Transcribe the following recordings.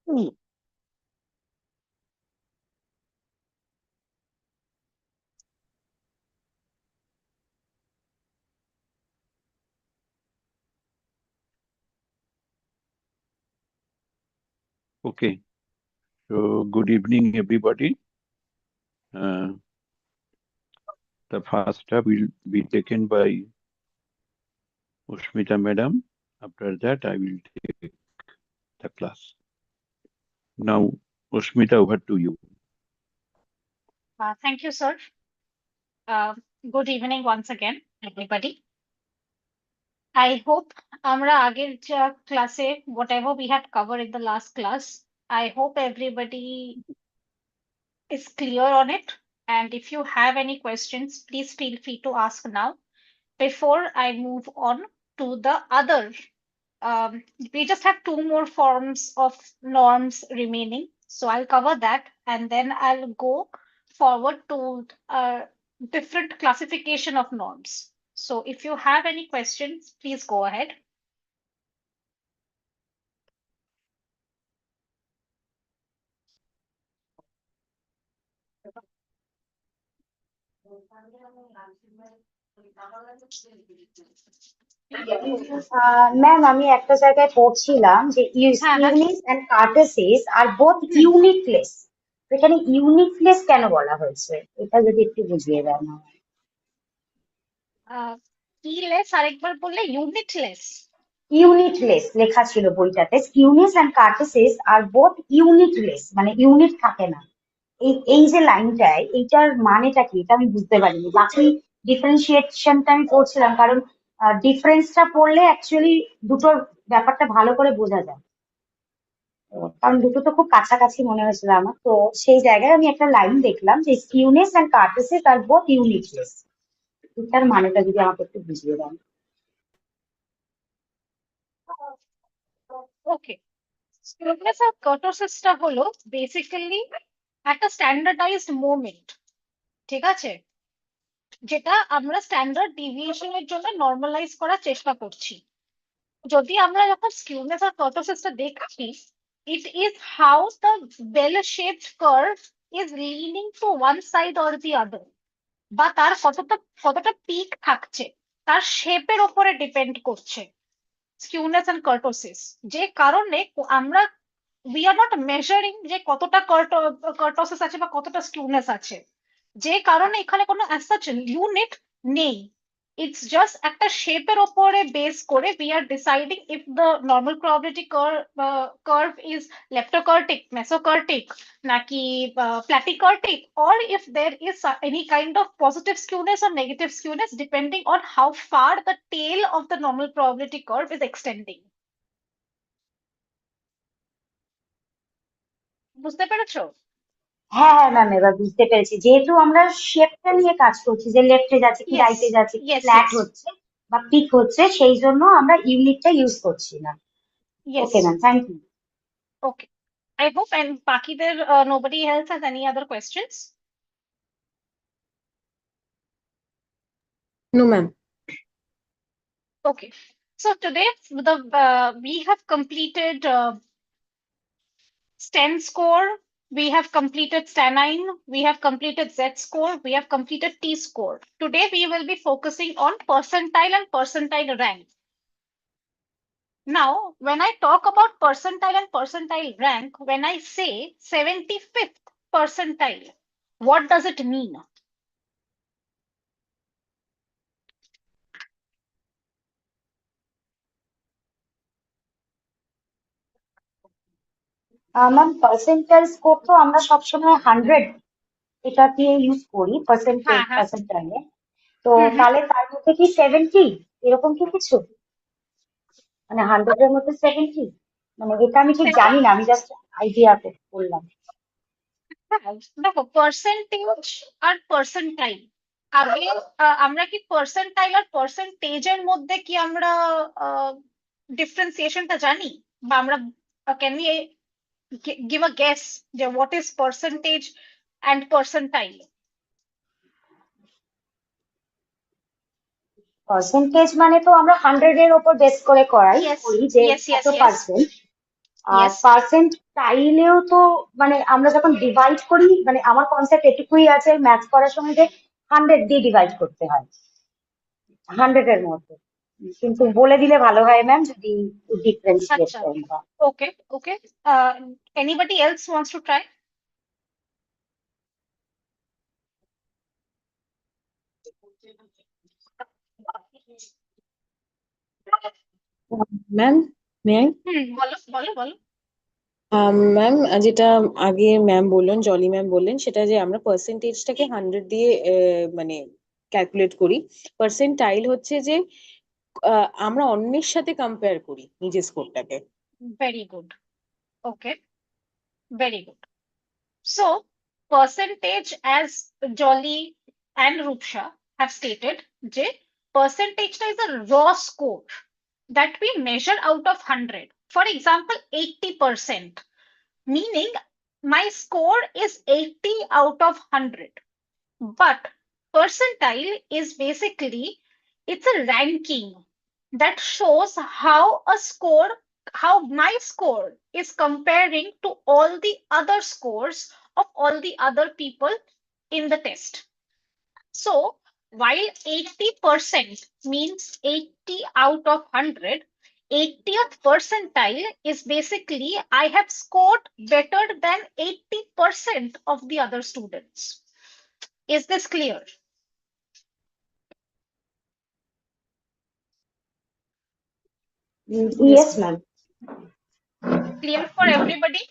Okay, so good evening, everybody. The first step will be taken by Ushmita Madam. After that, I will take the class. Now, Ushmita, over to you. Thank you, sir. Good evening once again, everybody. I hope আমরা আগের ক্লাসে whatever we had covered in the last class, I hope everybody is clear on it. And if you have any questions, please feel free to ask now. Before I move on to the other, we just have two more forms of norms remaining. So I'll cover that and then I'll go forward to different classification of norms. So if you have any questions, please go ahead. Ma'am আমি একটা জায়গায় পড়ছিলাম যে Younis and কার্টেসিস R both ইউনিটলেস। এখানে ইউনিটলেস কেন বলা হয়েছে এটা যদি একটু বুঝিয়ে দেন। কি লেস আরেকবার বললে? ইউনিটলেস। ইউনিটলেস লেখা ছিল বইটাতে। ইউনিস এন্ড কার্টেসিস আর বোথ ইউনিটলেস, মানে ইউনিট থাকে না। এই যে লাইনটায় এইটার মানেটা কি এটা আমি বুঝতে পারিনি। বাকি ডিফারেন্সিয়েশনটা আমি পড়ছিলাম, কারণ ডিফারেন্সটা পড়লে অ্যাকচুয়ালি দুটোর ব্যাপারটা ভালো করে বোঝা যায়, কারণ দুটো তো খুব কাছাকাছি মনে হয়েছিল আমার। তো সেই জায়গায় আমি একটা লাইন দেখলাম যে স্কিউনেস এন্ড কার্টেসিস আর বোথ ইউনিটলেস। এটার মানেটা যদি আমাকে একটু বুঝিয়ে দেন। ওকে, স্কিউনেস আর কার্টোসিসটা হলো বেসিক্যালি একটা স্ট্যান্ডার্ডাইজড মোমেন্ট, ঠিক আছে, যেটা আমরা স্ট্যান্ডার্ড ডিভিয়েশনের জন্য নর্মালাইজ করার চেষ্টা করছি। যদি আমরা যখন স্কিউনেস আর কার্টোসিসটা দেখছি, it is how the bell shaped curve is leaning to one side or the other, বা তার কতটা পিক থাকছে তার শেপের উপরে ডিপেন্ড করছে স্কিউনেস এন্ড কার্টোসিস। যে কারণে আমরা we are not measuring যে কতটা কার্টোসিস আছে বা কতটা স্কিউনেস আছে, যে কারণে এখানে কোনো as such ইউনিট নেই। It's just একটা শেপের উপরে বেস করে we are deciding if the normal probability curve is leptokurtic, mesokurtic, নাকি platykurtic, or if there is any kind of positive skewness or negative skewness depending on how far the tail of the normal probability curve is extending. বুঝতে পেরেছো? হ্যাঁ হ্যাঁ ma'am, এবার বুঝতে পেরেছি। যেহেতু আমরা শেপটা নিয়ে কাজ করছি, যে লেফটে যাচ্ছে কি রাইটে যাচ্ছে, কি ফ্ল্যাট হচ্ছে বা পিক হচ্ছে, সেই জন্য আমরা ইউনিটটা ইউজ করছি না। Okay ma'am, thank you. Okay, I hope, and বাকিদের nobody else has any other questions? No ma'am. Okay, so today we have completed STEM score, we have completed STANine, we have completed Z score, we have completed T score. Today we will be focusing on percentile and percentile rank. Now, when I talk about percentile and percentile rank, when I say 75th percentile, what does it mean? Ma'am percentile score তো আমরা সবসময় 100 এটা দিয়ে use করি পার্সেন্টাইলে। তো তাহলে তার মধ্যে কি 70 এরকম কি কিছু, মানে 100 এর মধ্যে 70? মানে এটা আমি ঠিক জানি না, আমি জাস্ট আইডিয়া করলাম। দেখো, পার্সেন্টেজ আর পার্সেন্টাইল, আগে আমরা কি পার্সেন্টাইল আর পার্সেন্টেজের মধ্যে কি আমরা ডিফারেন্সিয়েশনটা জানি, বা আমরা can we give a guess যে what is percentage and percentile? Percentage মানে তো আমরা 100 এর উপর বেস করে করি যে কত পার্সেন্ট, আর Yes. পার্সেন্টাইলেও তো মানে আমরা যখন ডিভাইড করি, মানে আমার কনসেপ্ট এটুকুই আছে ম্যাথস করার সময় যে 100 দিয়ে ডিভাইড করতে হয়, 100 এর মধ্যে। কিন্তু বলে দিলে ভালো হয় ম্যাম, যদি ডিফারেন্সিয়েট আচ্ছা, করি। okay, okay. Anybody else wants to try? Ma'am, may I? বলো বলো বলো। ম্যাম, যেটা আগে ম্যাম বললেন, জলি ম্যাম বললেন, সেটা যে আমরা পার্সেন্টেজটাকে 100 দিয়ে মানে ক্যালকুলেট করি। পার্সেন্টাইল হচ্ছে যে আমরা অন্যের সাথে কম্পেয়ার করি নিজের স্কোরটাকে। Very good. Okay, very good. So, percentage, as Jolly and Ruksha have stated, যে percentage is a raw score that we measure out of 100. For example, 80%, meaning my score is 80 out of 100. But percentile is basically, it's a ranking that shows how my score is comparing to all the other scores of all the other people in the test. So while 80% means 80 out of 100, 80th percentile is basically I have scored better than 80% of the other students. Is this clear? Yes ma'am. Clear for everybody?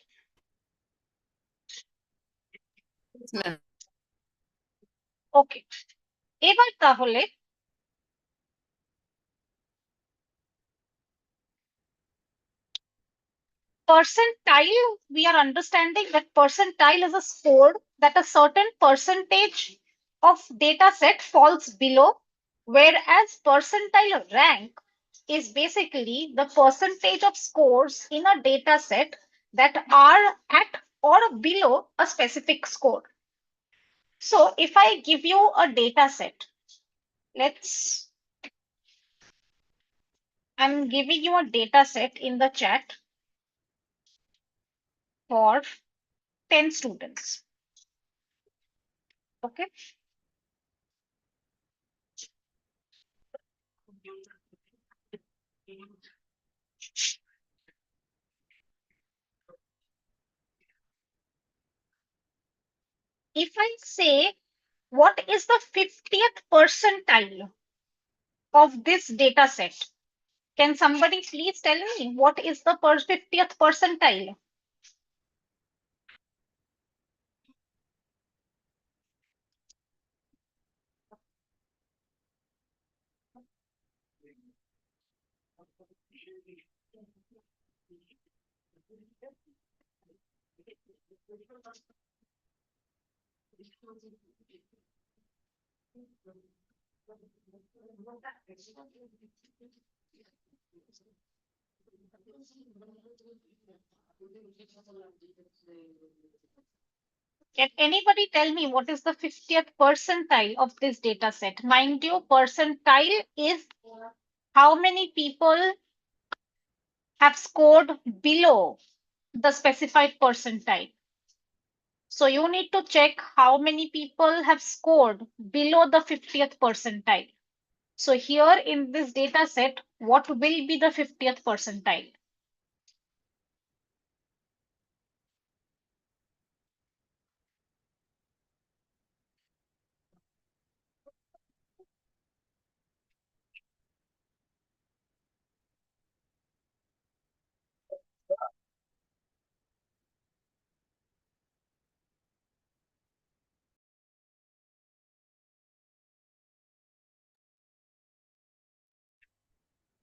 Okay. এবার তাহলে percentile, we are understanding that percentile is a score that a certain percentage of data set falls below, whereas percentile rank is basically the percentage of scores in a data set that are at or below a specific score. So if I give you a data set, I'm giving you a data set in the chat for 10 students. Okay. If I say, what is the 50th percentile of this data set? Can somebody please tell me what is the 50th percentile? Can anybody tell me what is the 50th percentile of this data set? Mind you, percentile is how many people have scored below the specified percentile. So you need to check how many people have scored below the 50th percentile. So here in this data set, what will be the 50th percentile?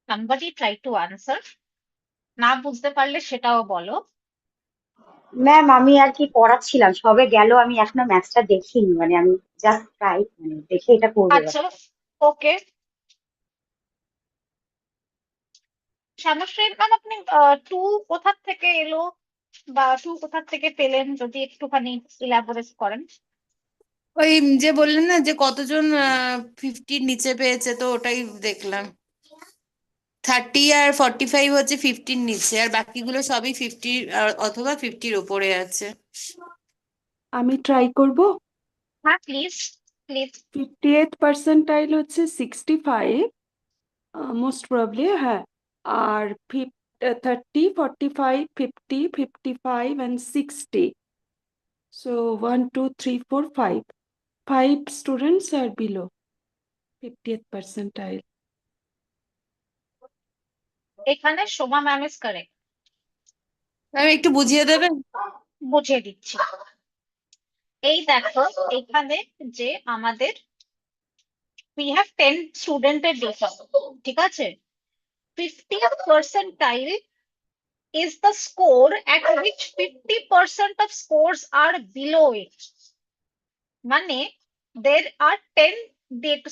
Somebody try to answer. না বুঝতে পারলে সেটাও বলো। Ma'am আমি আর কি পড়াচ্ছিলাম, সবে গেল, আমি এখনো ম্যাথসটা দেখিনি, মানে আমি জাস্ট ট্রাই মানে দেখে এটা করবো। আচ্ছা, ওকে। শ্যামশ্রী ম্যাম, আপনি 2 কোথা থেকে এলো বা 2 কোথা থেকে পেলেন, যদি একটুখানি ইলাবোরেট করেন। ওই যে বললেন না যে কতজন 50 নিচে পেয়েছে, তো ওটাই দেখলাম। 30 আর 45 হচ্ছে 50 নিচে, আর বাকিগুলো সবই 50 অথবা 50-র ওপরে আছে। আমি ট্রাই করব। হ্যাঁ প্লিজ প্লিজ। 58th পার্সেন্টাইল হচ্ছে 65 মোস্ট প্রবাবলি, হ্যাঁ। আর 30, 45, 50, 55 and 60. So 1, 2, 3, 4, 5. 5 students are below 50th percentile. এখানে Soma ma'am is correct. Ma'am একটু বুঝিয়ে দেবেন? বুঝিয়ে দিচ্ছি। এই দেখো এখানে যে আমাদের we have 10 স্টুডেন্টের ডেটা, ঠিক আছে? 50th percentile is the score at which 50% of scores are below it. মানে there are 10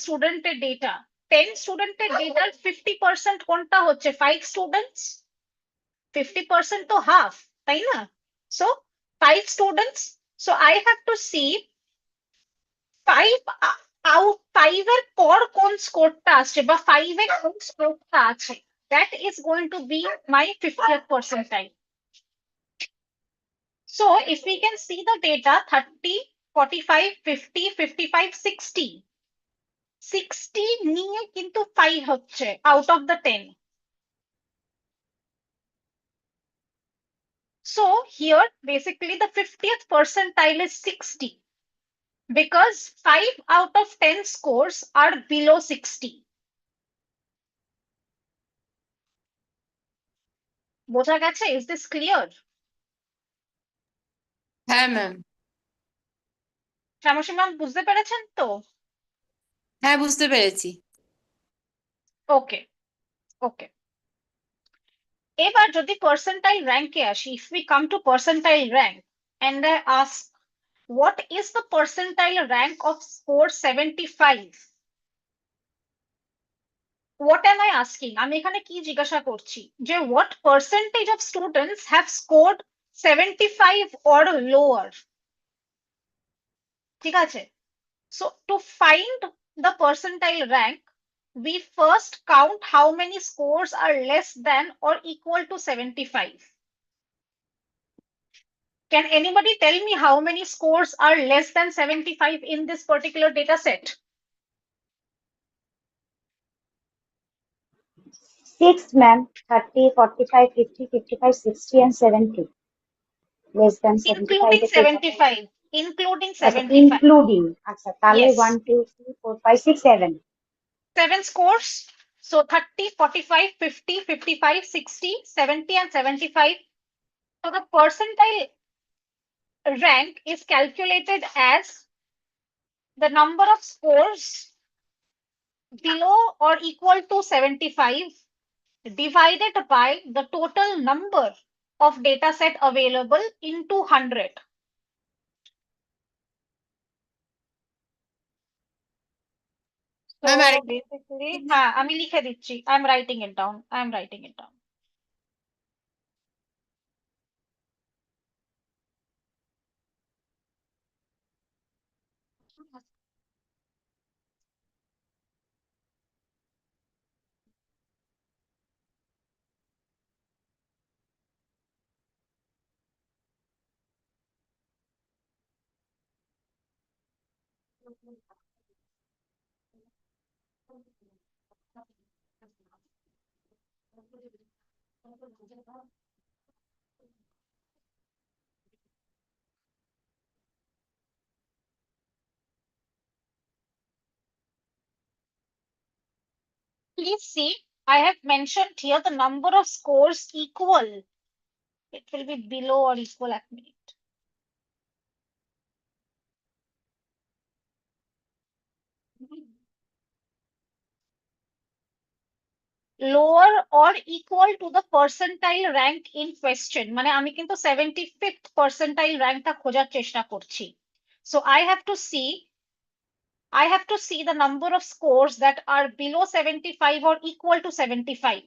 স্টুডেন্টের ডেটা, 10 স্টুডেন্টের ডেটার 50% কোনটা হচ্ছে 5 স্টুডেন্টস। 50% তো হাফ, তাই না? So 5 students, so I have to see 5 out 5 এর পর কোন স্কোরটা আসছে বা 5 এর কোন স্কোরটা আছে, that is going to be my 50th percentile. So if we can see the data 30, 45, 50, 55, 60. 60 নিয়ে কিন্তু 5 হচ্ছে out of the 10. So here basically the 50th percentile is 60 because 5 out of 10 scores are below 60. বোঝা গেছে? Is this clear? হ্যাঁ ma'am. শ্যামসী ma'am বুঝতে পেরেছেন তো? হ্যাঁ বুঝতে পেরেছি। ওকে ওকে। এবার যদি percentile rank-এ আসি, if we come to percentile rank and I ask what is the percentile rank of score 75? What am I asking? আমি এখানে কি জিজ্ঞাসা করছি যে what percentage of students have scored 75 or lower? ঠিক আছে? So to find the percentile rank, we first count how many scores are less than or equal to 75. Can anybody tell me how many scores are less than 75 in this particular data set? 6, ma'am. 30, 45, 50, 55, 60 and 70. Less than 75 Including 75. Including আচ্ছা 75. Including, আচ্ছা তাহলে Yes. 1, 2, 3, 4, 5, 6, 7. 7 scores. So 30, 45, 50, 55, 60, 70 and 75. So the percentile rank is calculated as the number of scores below or equal to 75 divided by the total number of data set available into 100. So ma'am আরেক basically, হ্যাঁ আমি লিখে দিচ্ছি, I'm writing it down. I'm writing it down. Please see, I have mentioned here the number of scores equal. It will be below or equal at minute. Lower or equal to the percentile rank in question. মানে আমি কিন্তু 75th percentile rankটা খোঁজার চেষ্টা করছি. So I have to see the number of scores that are below 75 or equal to 75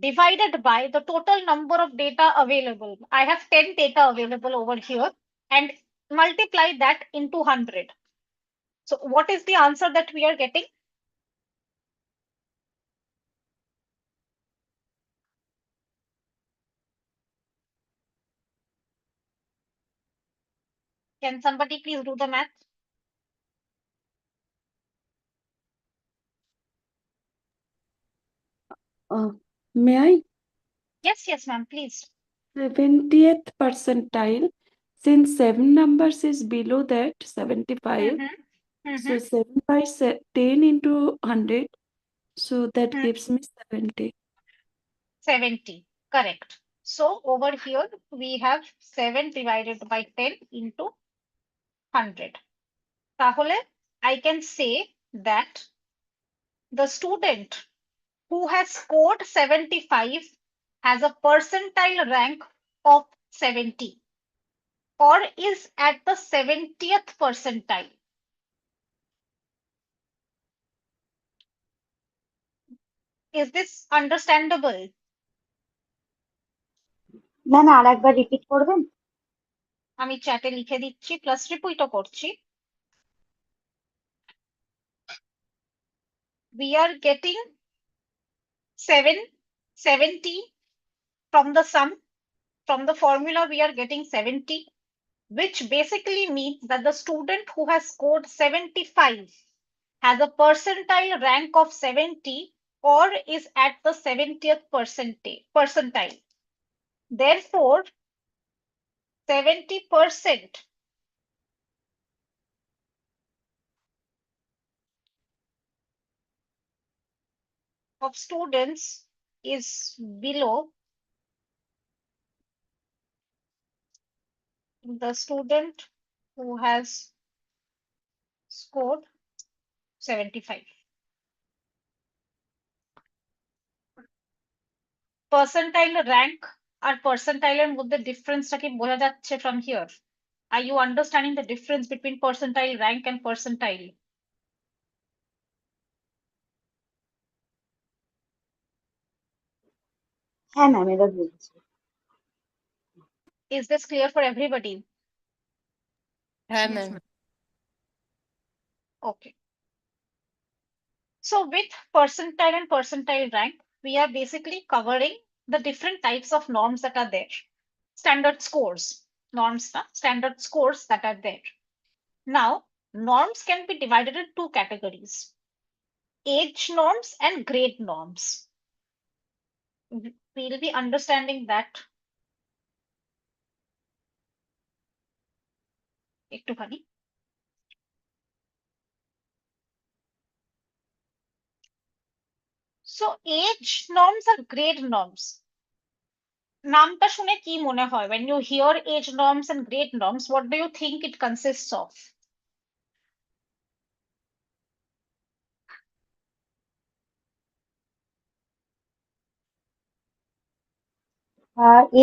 divided by the total number of data available. I have 10 data available over here and multiply that into 100. So what is the answer that we are getting? Can somebody please do the math? May I? Yes, ma'am, please. 70th percentile. Since 7 numbers is below that 75, so 7 by 10 into 100, so that gives me 70. 70, correct. So over here we have 7 divided by 10 into 100. Tahole, I can say that the student who has scored 75 has a percentile rank of 70 or is at the 70th percentile. Is this understandable? Ma'am আর একবার repeat করবেন? আমি চ্যাটে লিখে দিচ্ছি plus রিপিটও করছি। We are getting 70 from the sum. From the formula we are getting 70, which basically means that the student who has scored 75 has a percentile rank of 70 or is at the 70th percentile. Therefore, 70% of students is below the student who has scored 75. Percentile rank R percentile এর মধ্যে ডিফারেন্সটা কি বোঝা যাচ্ছে from here? Are you understanding the difference between percentile rank and percentile? হ্যাঁ ma'am, এবার বুঝেছি। Is this clear for everybody? হ্যাঁ Yes, ma'am. ma'am. Okay. So with percentile and percentile rank, we are basically covering the different types of norms that are there. Standard scores, norms, standard scores that are there. Now, norms can be divided in two categories: age norms and grade norms. We'll be understanding that একটুখানি। So age norms আর grade norms, নামটা শুনে কি মনে হয়? When you hear age norms and grade norms, what do you think it consists of?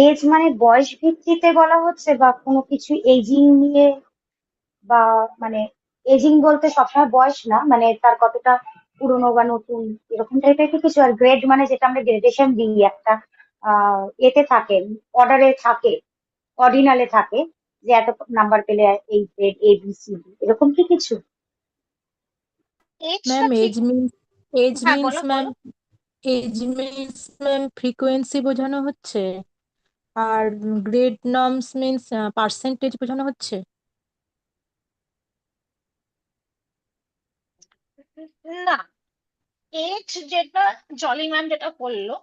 Age মানে বয়স ভিত্তিতে বলা হচ্ছে, বা কোনো কিছু এজিং নিয়ে, বা মানে এজিং বলতে সবসময় বয়স না, মানে তার কতটা পুরনো বা নতুন এরকম টাইপের কি কিছু। আর গ্রেড মানে যেটা আমরা গ্রেডেশন দিই একটা এতে থাকে, অর্ডারে থাকে, অর্ডিনালে থাকে, যে এত নাম্বার পেলে এই grade A B C D, এরকম কি কিছু? এজটা ম্যাম ঠিক, এজ হ্যাঁ মিনস বলো ম্যাম বলো। ফ্রিকোয়েন্সি বোঝানো হচ্ছে, আর গ্রেড নর্মস মিনস পার্সেন্টেজ বোঝানো হচ্ছে। না, এজ যেটা জলি ম্যাম যেটা বললো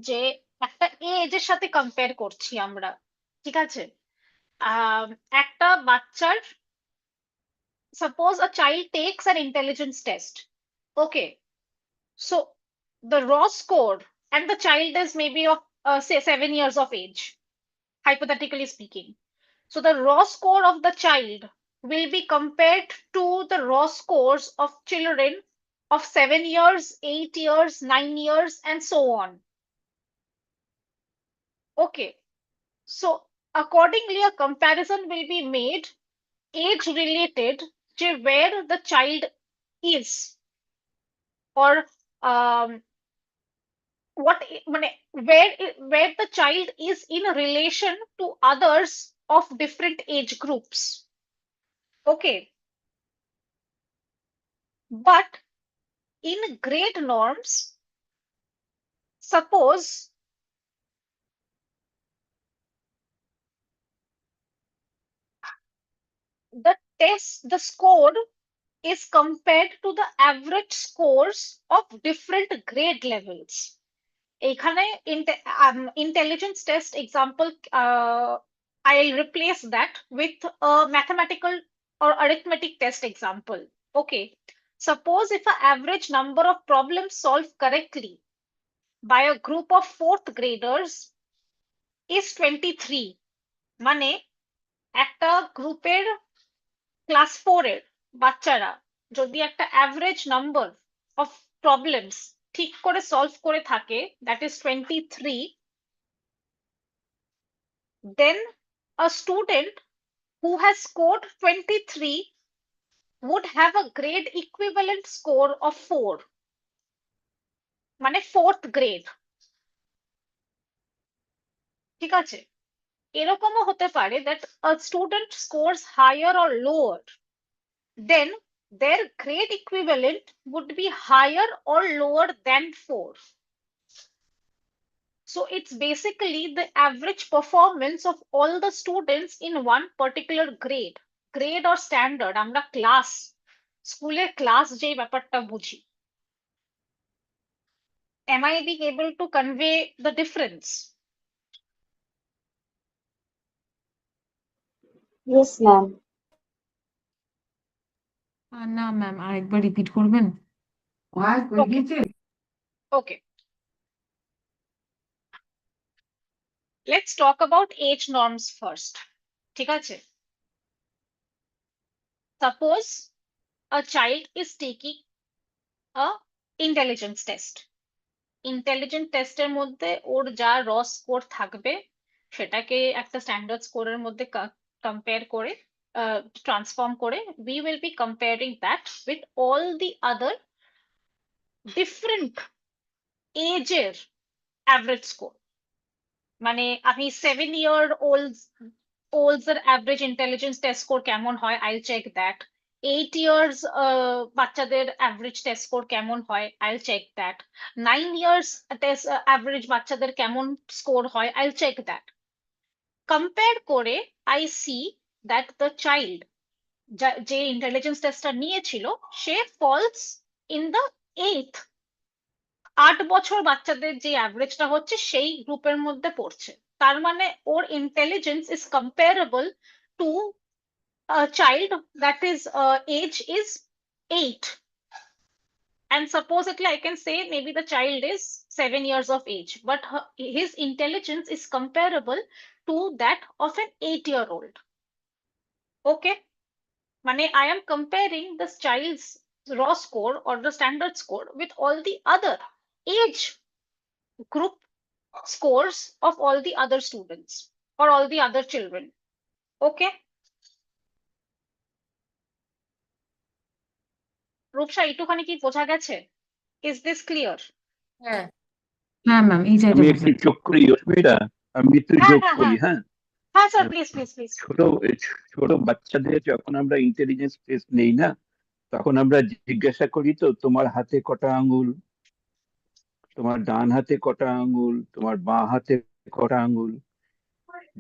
যে একটা এজের সাথে কম্পেয়ার করছি আমরা, ঠিক আছে? একটা বাচ্চার, suppose a child takes an intelligence test. Okay, so the raw score, and the child is maybe of say 7 years of age, hypothetically speaking. So the raw score of the child will be compared to the raw scores of children of 7 years, 8 years, 9 years, and so on. Okay, so accordingly, a comparison will be made age related to where the child is, or where the child is in relation to others of different age groups. Okay, but in grade norms, suppose the score is compared to the average scores of different grade levels. এখানে intelligence test example, I'll replace that with a mathematical or arithmetic test example. Okay, suppose if an average number of problems solved correctly by a group of fourth graders is 23, মানে একটা গ্রুপের class 4 এর বাচ্চারা যদি একটা average number of problems ঠিক করে solve করে থাকে, that is 23, then a student who has scored 23 would have a grade equivalent score of 4, মানে fourth grade. ঠিক আছে, এরকমও হতে পারে that a student scores higher or lower, then their grade equivalent would be higher or lower than 4. So it's basically the average performance of all the students in one particular grade. Grade or standard, আমরা class, স্কুলের class যে ব্যাপারটা বুঝি. Am I being able to convey the difference? Yes, ma'am. না ma'am আরেকবার repeat করবেন? Okay. Let's talk about age norms first. ঠিক আছে? Suppose a child is taking a intelligence test. Intelligent টেস্টের মধ্যে ওর যা র স্কোর থাকবে সেটাকে একটা স্ট্যান্ডার্ড স্কোরের মধ্যে কম্পেয়ার করে ট্রান্সফর্ম করে we will be comparing that with all the other different এজের অ্যাভারেজ স্কোর. মানে আমি 7-year olds এর অ্যাভারেজ ইন্টেলিজেন্স টেস্ট স্কোর কেমন হয়, I'll check that. 8 years বাচ্চাদের অ্যাভারেজ টেস্ট স্কোর কেমন হয়, I'll check that. 9 years test average বাচ্চাদের কেমন স্কোর হয়, I'll check that. কম্পেয়ার করে I see that the child যে ইন্টেলিজেন্স টেস্টটা নিয়েছিল সে ফলস ইন দ্য 8th, 8 বছর বাচ্চাদের যে অ্যাভারেজটা হচ্ছে সেই গ্রুপের মধ্যে পড়ছে. তার মানে ওর intelligence is comparable to a child that is age is 8, and supposedly I can say maybe the child is 7 years of age, but his intelligence is comparable to that of an 8-year-old. Okay, মানে I am comparing this child's raw score or the standard score with all the other age group scores of all the other students or all the other children. Okay, Rupsa একটুখানি কি বোঝা গেছে? Is this clear? হ্যাঁ হ্যাঁ ma'am এই জায়গাটা আমি একটু যোগ করি অস্মিতা, আমি একটু যোগ করি। হ্যাঁ হ্যাঁ স্যার, প্লিজ প্লিজ প্লিজ। ছোট বাচ্চাদের যখন আমরা ইন্টেলিজেন্স টেস্ট নেই না, তখন আমরা জিজ্ঞাসা করি তো তোমার হাতে কটা আঙ্গুল, তোমার ডান হাতে কটা আঙ্গুল, তোমার বাঁ হাতে কটা আঙ্গুল,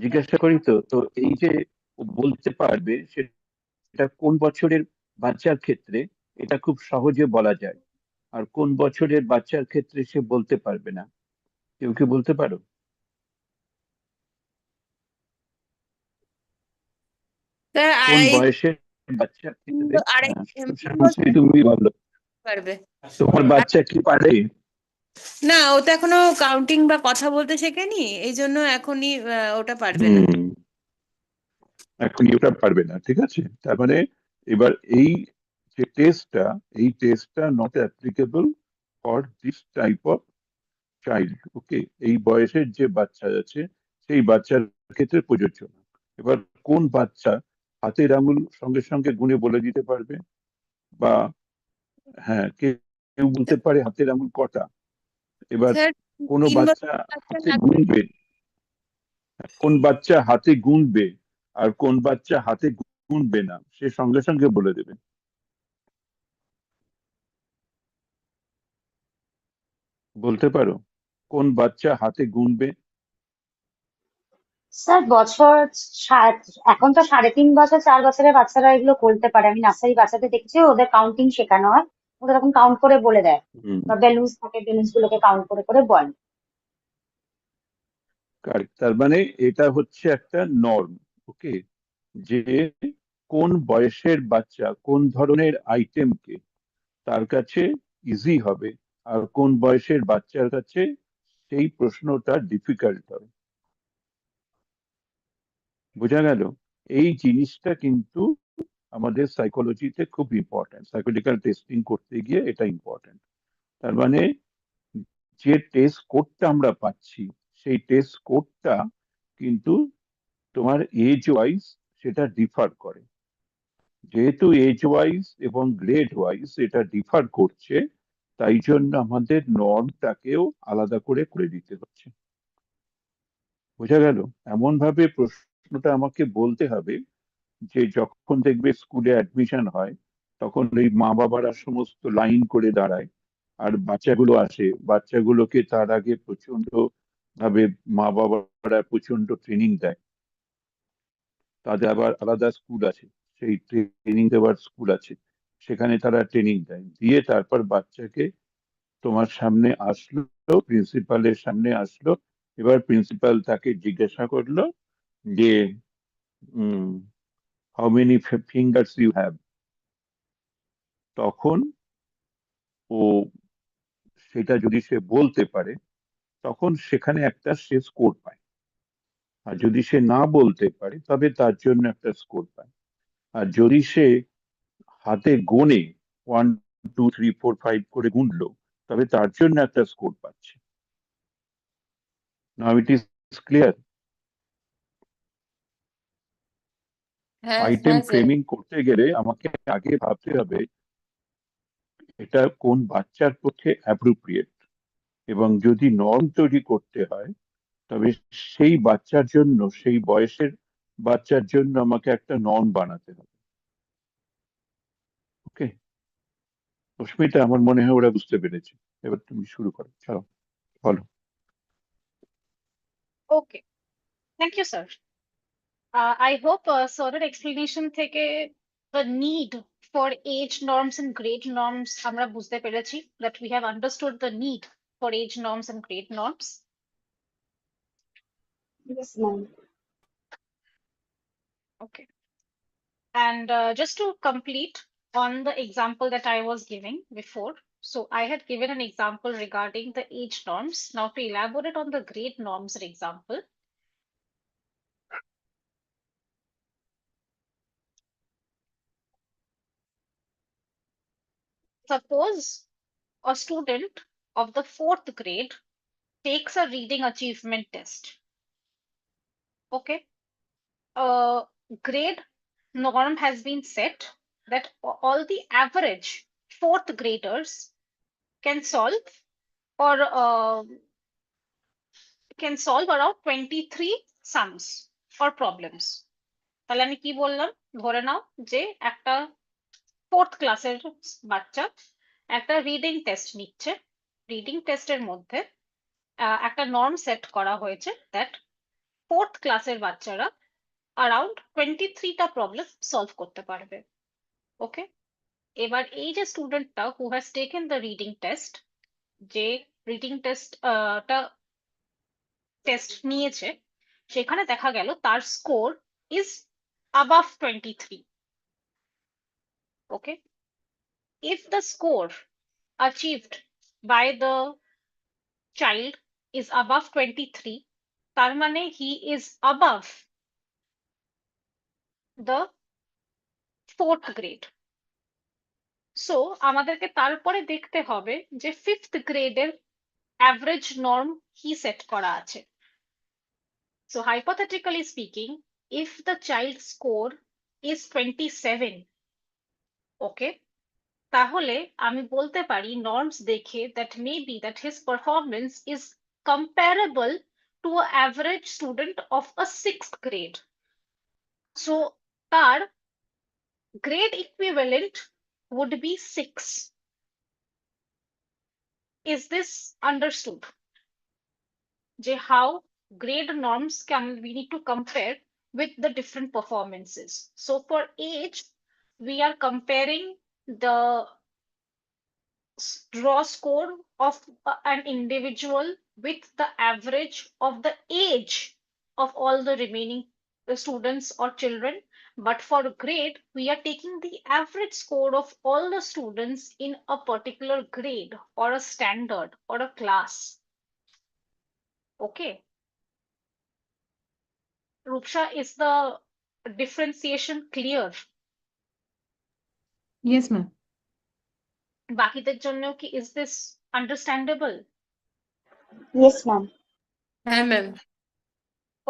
জিজ্ঞাসা করি তো। তো এই যে ও বলতে পারবে সেটা কোন বছরের বাচ্চার ক্ষেত্রে এটা খুব সহজে বলা যায়, আর কোন বছরের বাচ্চার ক্ষেত্রে সে বলতে পারবে না। কেউ কি বলতে পারো? কোন বয়সের বাচ্চার ক্ষেত্রে? তুমি বলো, পারবে তোমার বাচ্চা কি পারে? না, ও তো এখনো কাউন্টিং বা কথা বলতে শেখেনি, এই জন্য এখনই ওটা পারবে না। এখনই ওটা পারবে না, ঠিক আছে। তার মানে এবার এই যে টেস্টটা not applicable for this type of child. Okay, এই বয়সের যে বাচ্চা আছে সেই বাচ্চার ক্ষেত্রে প্রযোজ্য না। এবার কোন বাচ্চা হাতের আঙুল সঙ্গে সঙ্গে গুণে বলে দিতে পারবে, বা হ্যাঁ কেউ বলতে পারে হাতের আঙুল কটা। এবার স্যার কোন 3 বাচ্চা বছর হাতে গুনবে, কোন বাচ্চা হাতে গুনবে আর কোন বাচ্চা হাতে গুনবে না, সে সঙ্গে সঙ্গে বলে দেবে। বলতে পারো কোন বাচ্চা হাতে গুনবে? স্যার বছর এখন তো 3.5 বছর 4 বছরের বাচ্চারা এগুলো করতে পারে। আমি নার্সারি বাচ্চাদের দেখছি ওদের কাউন্টিং শেখানো হয়, ওদের তখন কাউন্ট করে বলে দেয়, হুম, বা বেলুনস থাকে বেলুনস গুলোকে কাউন্ট করে করে বলে। correct. তার মানে এটা হচ্ছে একটা নর্ম, ওকে, যে কোন বয়সের বাচ্চা কোন ধরনের আইটেমকে তার কাছে ইজি হবে, আর কোন বয়সের বাচ্চার কাছে সেই প্রশ্নটা ডিফিকাল্ট হবে। বোঝা গেল? এই জিনিসটা কিন্তু আমাদের সাইকোলজিতে খুব ইম্পর্টেন্ট, সাইকোলজিক্যাল টেস্টিং করতে গিয়ে এটা ইম্পর্টেন্ট। তার মানে যে টেস্ট কোডটা আমরা পাচ্ছি সেই টেস্ট কোডটা কিন্তু তোমার এজ ওয়াইজ সেটা ডিফার করে। যেহেতু এজ ওয়াইজ এবং গ্রেড ওয়াইজ এটা ডিফার করছে, তাই জন্য আমাদের নর্মটাকেও আলাদা করে করে দিতে হচ্ছে। বোঝা গেল? এমন ভাবে প্রশ্নটা আমাকে বলতে হবে যে যখন দেখবে স্কুলে অ্যাডমিশন হয় তখন ওই মা বাবারা সমস্ত লাইন করে দাঁড়ায়, আর বাচ্চাগুলো আসে, বাচ্চাগুলোকে তার আগে প্রচন্ড ভাবে মা বাবারা প্রচন্ড ট্রেনিং দেয়। তাদের আবার আলাদা স্কুল আছে, সেই ট্রেনিং দেওয়ার স্কুল আছে, সেখানে তারা ট্রেনিং দেয়, দিয়ে তারপর বাচ্চাকে তোমার সামনে আসলো, প্রিন্সিপালের সামনে আসলো। এবার প্রিন্সিপাল তাকে জিজ্ঞাসা করলো যে how many fingers you have. তখন ও সেটা যদি সে বলতে পারে তখন সেখানে একটা সে স্কোর পায়, আর যদি সে না বলতে পারে তবে তার জন্য একটা স্কোর পায়। আর যদি সে হাতে গোনে 1 2 3 4 5 করে গুনলো তবে তার জন্য একটা স্কোর পাচ্ছে। নাও ইট ইজ ক্লিয়ার। হ্যাঁ আইটেম হ্যাঁ স্যার। ফ্রেমিং করতে গেলে আমাকে আগে ভাবতে হবে এটা কোন বাচ্চার পক্ষে অ্যাপ্রোপ্রিয়েট, এবং যদি নর্ম তৈরি করতে হয় তবে সেই বাচ্চার জন্য, সেই বয়সের বাচ্চার জন্য আমাকে একটা নর্ম বানাতে হবে। ওকে অস্মিতা, আমার মনে হয় ওরা বুঝতে পেরেছে। এবার তুমি শুরু করো, চলো বলো। Okay, thank you sir. I hope sort explanation থেকে the need for age norms and grade norms আমরা বুঝতে পেরেছি, that we have understood the need for age norms and grade norms. Yes, ma'am. Okay. And just to complete on the example that I was giving before, so I had given an example regarding the age norms. Now to elaborate on the grade norms example, suppose a student of the 4th grade takes a reading achievement test. Okay. Grade norm has been set that all the average 4th graders can solve or can solve around 23 sums or problems. তাহলে আমি কি বললাম, ধরে নাও যে একটা 4th ক্লাসের বাচ্চা একটা রিডিং টেস্ট নিচ্ছে, রিডিং টেস্টের মধ্যে একটা নর্ম সেট করা হয়েছে দ্যাট 4th ক্লাসের বাচ্চারা around 23টা প্রবলেম সলভ করতে পারবে। ওকে, এবার এই যে স্টুডেন্টটা who has taken the reading test, যে রিডিং টেস্ট নিয়েছে, সেখানে দেখা গেল তার score is above 23. Okay, if the score achieved by the child is above 23, তার মানে he is above the 4th grade. So আমাদেরকে তারপরে দেখতে হবে যে 5th গ্রেডের অ্যাভারেজ নর্ম কি সেট করা আছে। So hypothetically speaking, if the child score is 27, okay, তাহলে আমি বলতে পারি নর্মস দেখে that maybe that his performance is comparable to an average student of a 6th grade. So তার grade equivalent would be 6. Is this understood? যে how grade norms we need to compare with the different performances. So for age, we are comparing the raw score of an individual with the average of the age of all the remaining students or children. But for grade, we are taking the average score of all the students in a particular grade or a standard or a class. Okay. Ruksha, is the differentiation clear? Yes, ma'am. বাকিদের জন্য কি is this understandable? Yes, ma'am. হ্যাঁ ma'am.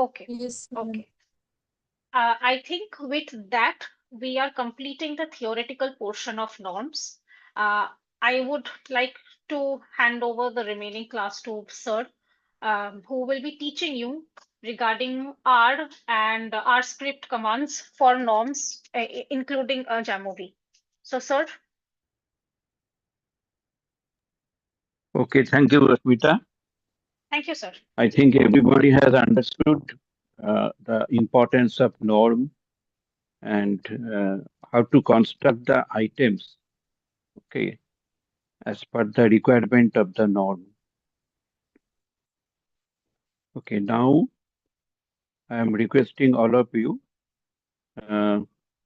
Okay. Yes, ma'am. Okay. I think with that, we are completing the theoretical portion of norms. I would like to hand over the remaining class to Sir, who will be teaching you regarding R and R script commands for norms, including Jamovi. So, Sir. Okay, thank you, Rashmita. Thank you, sir. I think everybody has understood the importance of norm and how to construct the items, okay, as per the requirement of the norm. Okay, now I am requesting all of you,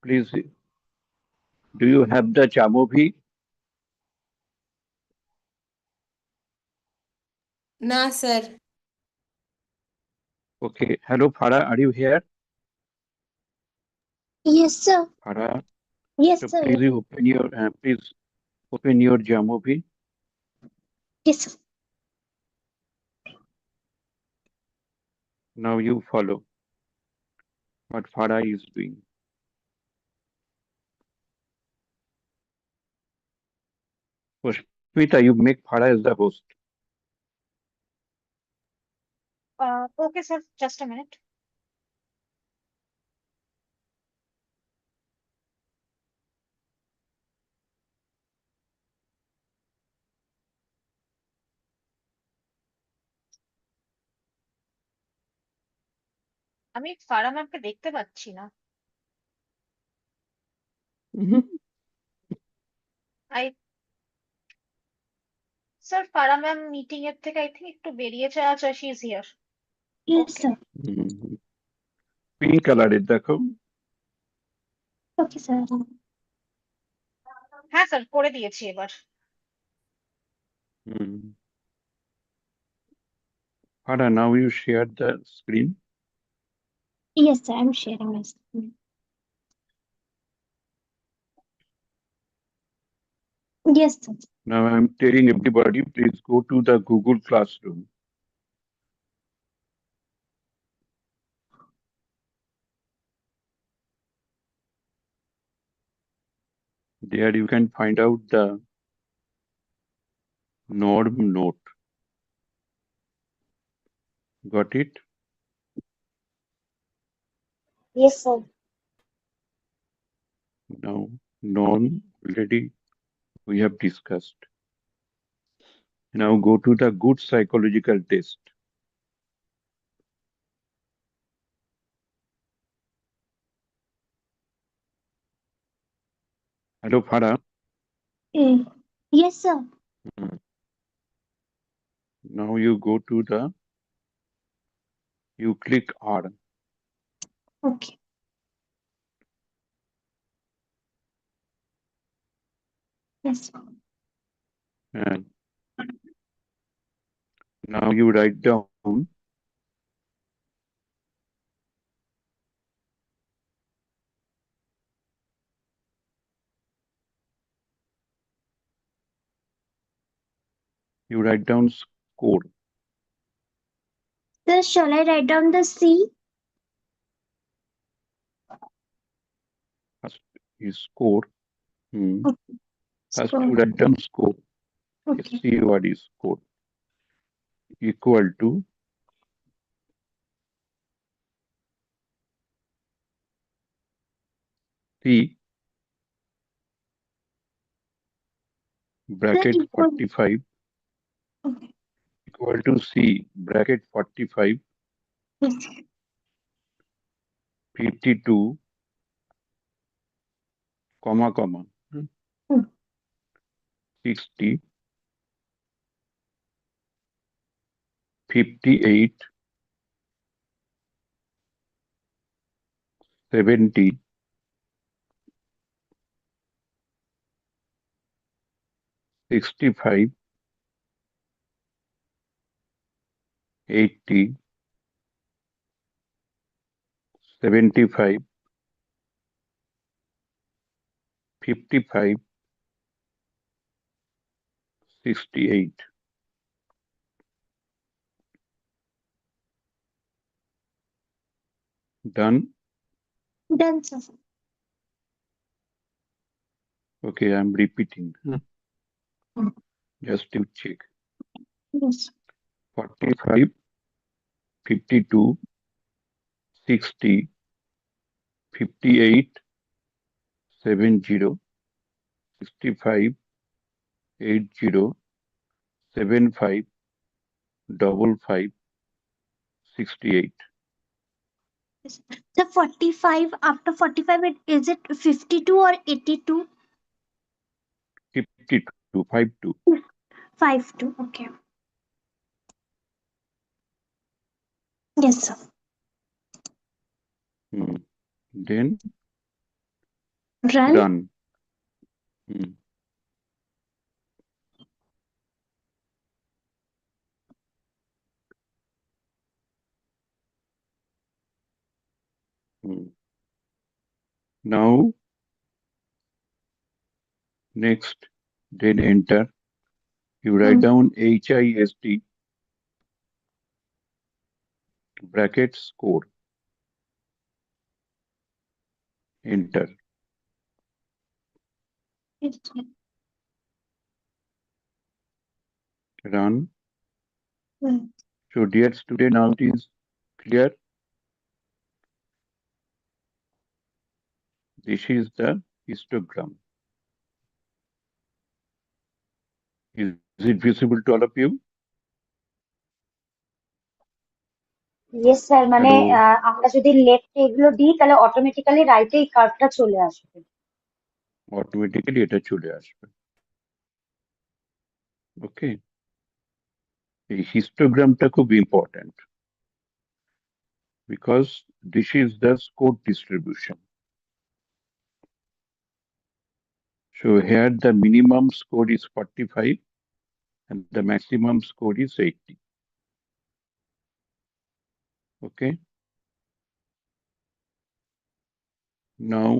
please, do you have the Jamovi? না sir. Okay, hello Farah, are you here? Yes, sir. Farah, Yes, so sir. please you open your Jamovi. Yes, sir. Now you follow what Farah is doing. Pushpita, you make Farah as the host. Okay, sir. Just a minute. আমি ফারা ম্যামকে দেখতে পাচ্ছি না। I sir Farah ma'am meeting এর থেকে I think একটু বেরিয়েছে। আচ্ছা, she is here. Yes, okay. sir. Pink কালারের দেখো। Okay, sir. হ্যাঁ স্যার, করে দিয়েছি এবার। Farah, now you share the screen. Yes, sir. I'm sharing my screen. Yes, sir. Now I'm telling everybody, please go to the Google Classroom. There you can find out the norm note. Got it? Yes, sir. Now, norm already we have discussed. Now go to the good psychological test. Hello, Farah. Yes, sir. Now you go to you click R. Okay. Yes, sir. And now you write down score. Sir, shall I write down the C? First is score. First Score. you write down score. Okay. See what is score. Equal to C bracket Sir, 45 Okay. equal to C bracket 45 52, comma, 60, 58, 70, 65, 80, 75, 55, 68. Done? Done, sir. Okay, I'm repeating. Hmm. Just to check. Yes. 45, 52, 60, 58, 70, 65, 80, 75, 55, 68. Yes. The 45, after 45, is it 52 or 82? 52, 52. 52. Okay. Yes, sir. Then Run. run. Now, next, then enter. You write down HIST bracket score. Enter. Yes, sir. Run. Hmm. So, dear student, now it is clear. This is the histogram. Is it visible to all of you? Yes sir, মানে Hello. আমরা যদি লেফটে এগুলো দিই তাহলে automatically রাইটে এই কার্ভটা চলে আসবে। Automatically এটা চলে আসবে। ওকে, এই হিস্টোগ্রামটা খুব important, because this is the score distribution. So here the minimum score is 45 and the maximum score is 80. Okay. Now,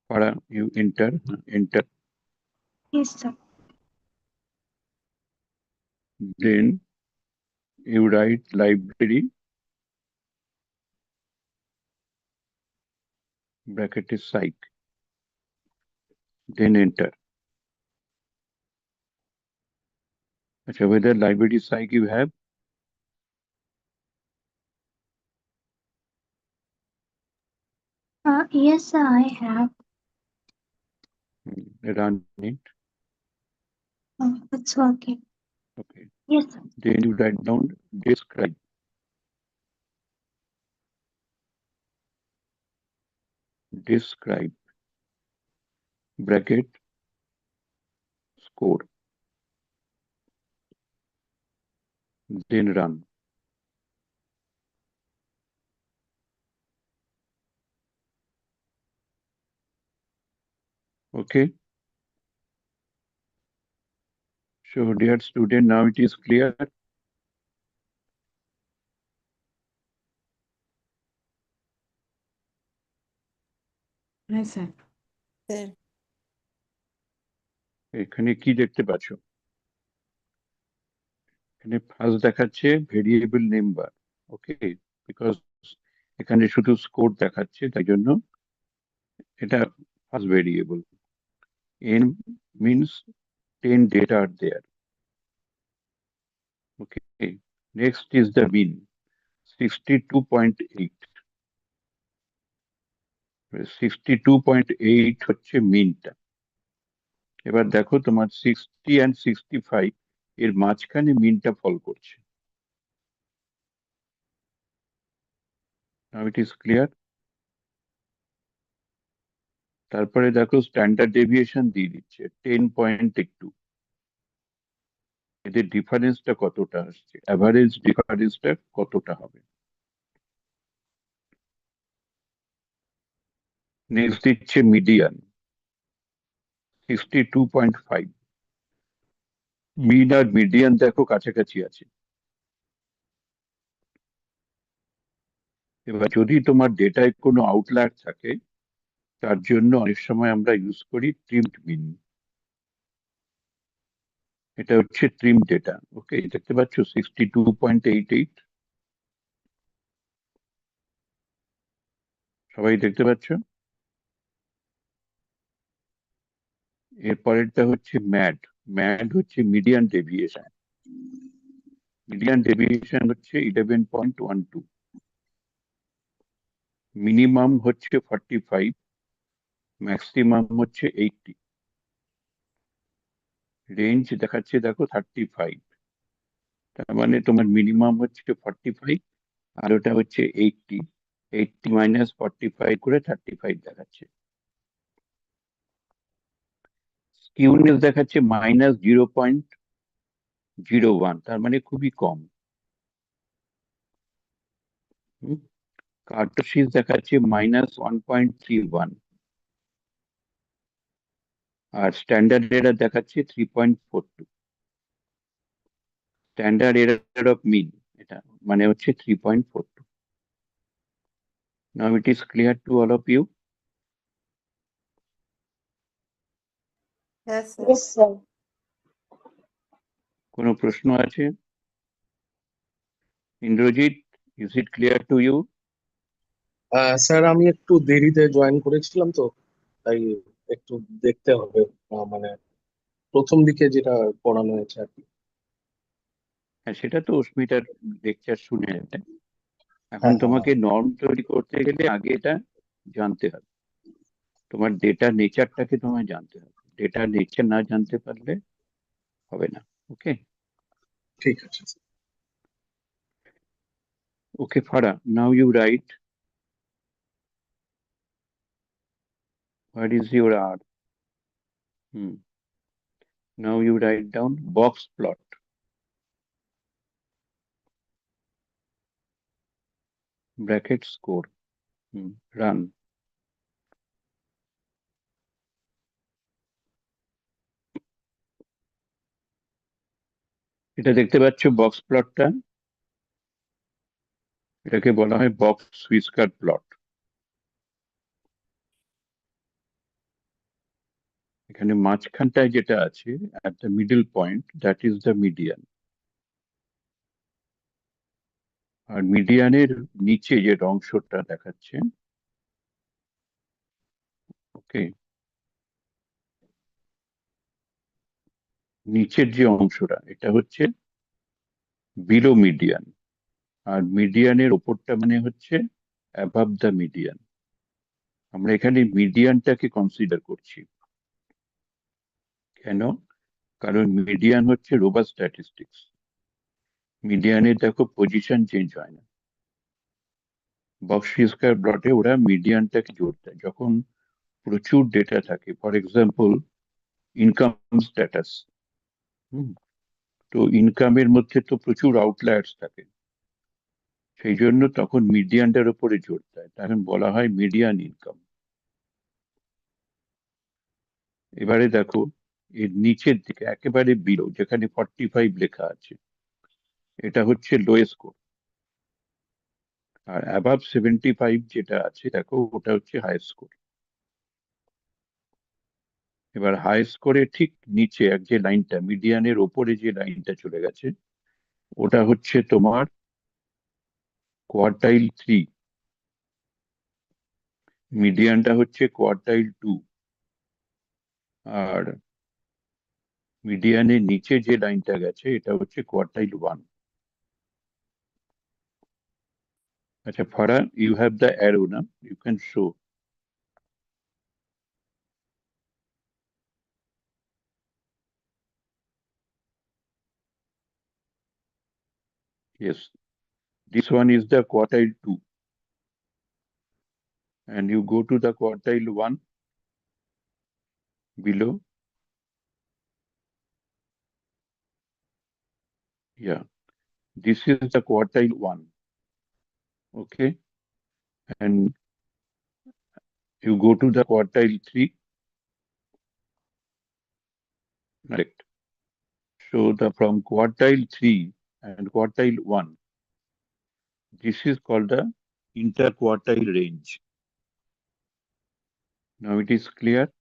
Farah, you enter. Yes, sir. Then you write library bracket is psych. Then enter. Okay, whether library psych you have? Yes, sir, I have. Run it. It's working. Okay. Yes, sir. Then you write down describe. Describe bracket score. Then run. Okay. So dear student, now it is clear. হ্যাঁ sir. Sir এখানে কি দেখতে পাচ্ছ? এখানে first দেখাচ্ছে variable name bar. Okay, because এখানে শুধু score দেখাচ্ছে, তাই জন্য এটা first variable. n means 10 data are there. Okay, next is the mean 62.8. 62.8 হচ্ছে মিনটা। এবার দেখো তোমার 60 and 65 এর মাঝখানে মিনটা ফল করছে। Now it is clear? তারপরে দেখো স্ট্যান্ডার্ড ডেভিয়েশন দিয়ে দিচ্ছে 10.2। এদের ডিফারেন্সটা কতটা আসছে, অ্যাভারেজ ডিফারেন্সটা কতটা হবে। নেক্সট দিচ্ছে মিডিয়ান 62.5। মিন আর মিডিয়ান দেখো কাছাকাছি আছে। এবার যদি তোমার ডেটায় কোনো আউটলায়ার থাকে, তার জন্য অনেক সময় আমরা ইউজ করি ট্রিমড মিন। এটা হচ্ছে ট্রিম ডেটা। ওকে, দেখতে পাচ্ছ 62.88। সবাই দেখতে পাচ্ছ? এরপরেরটা হচ্ছে ম্যাড। ম্যাড হচ্ছে মিডিয়ান ডেভিয়েশন। মিডিয়ান ডেভিয়েশন হচ্ছে 11.12। মিনিমাম হচ্ছে 45, ম্যাক্সিমাম হচ্ছে 80। রেঞ্জ দেখাচ্ছে দেখো 35। তার মানে তোমার মিনিমাম হচ্ছে 45 আর ওটা হচ্ছে 80। 80 মাইনাস 45 করে 35 দেখাচ্ছে। স্কিউনেস দেখাচ্ছে -0.01, তার মানে খুবই কম। কার্টোসিস দেখাচ্ছে -1.31 আর স্ট্যান্ডার্ড এরার দেখাচ্ছে 3.42। স্ট্যান্ডার্ড এরার অফ মিন এটা মানে হচ্ছে 3.42। Now it is clear to all of you? Yes, sir. Yes, sir. কোনো প্রশ্ন আছে? Indrajit, is it clear to you? Sir আমি একটু দেরিতে জয়েন করেছিলাম তো, তাই একটু দেখতে হবে, মানে প্রথম দিকে যেটা পড়ানো হয়েছে আর কি। হ্যাঁ, সেটা তো অস্মিতার লেকচার শুনে নেবে। এখন হ্যাঁ, তোমাকে নর্ম তৈরি করতে গেলে আগে এটা জানতে হবে। তোমার ডেটা নেচারটাকে তোমায় জানতে হবে। ডেটা নেচার না জানতে পারলে হবে না। ওকে, ঠিক আছে। Okay Farah, now you write what is your R. Now you write down box plot. Bracket score. Run. এটা দেখতে পাচ্ছ বক্স প্লটটা, এটাকে বলা হয় বক্স হুইস্কার প্লট। এখানে মাঝখানটায় যেটা আছে at the middle point, that is the median. আর মিডিয়ানের নিচে যে অংশটা দেখাচ্ছে, ওকে, নিচের যে অংশটা এটা হচ্ছে বিলো মিডিয়ান। আর মিডিয়ানের ওপরটা মানে হচ্ছে অ্যাবাভ দ্য মিডিয়ান। আমরা এখানে মিডিয়ানটাকে কনসিডার করছি। কেন? কারণ মিডিয়ান হচ্ছে রোবাস্ট স্ট্যাটিস্টিক্স। মিডিয়ানে দেখো পজিশন চেঞ্জ হয় না। বক্স হুইস্কার প্লটে ওরা মিডিয়ানটাকে জোর দেয় যখন প্রচুর ডেটা থাকে। For example income status. তো ইনকামের মধ্যে তো প্রচুর আউটলায়ার্স থাকে, সেই জন্য তখন মিডিয়ানটার উপরে জোর দেয়, তখন বলা হয় মিডিয়ান ইনকাম। এবারে দেখো এর নিচের দিকে একেবারে বিলো যেখানে 45 লেখা আছে, এটা হচ্ছে লোয়েস্ট স্কোর। আর অ্যাবাভ 75 যেটা আছে দেখো ওটা হচ্ছে হাই স্কোর। এবার হাই স্কোরের ঠিক নিচে এক যে লাইনটা মিডিয়ানের ওপরে যে লাইনটা চলে গেছে, ওটা হচ্ছে তোমার কোয়ার্টাইল 3, মিডিয়ানটা হচ্ছে কোয়ার্টাইল 2, আর মিডিয়ানের নিচে যে লাইনটা গেছে এটা হচ্ছে কোয়ার্টাইল 1। আচ্ছা Farah, you have the arrow না, you can show. Yes, this one is the quartile 2. And you go to the quartile 1 below. Yeah, this is the quartile 1. Okay. And you go to the quartile 3. Correct. So from quartile 3 and quartile 1, this is called the interquartile range. Now it is clear.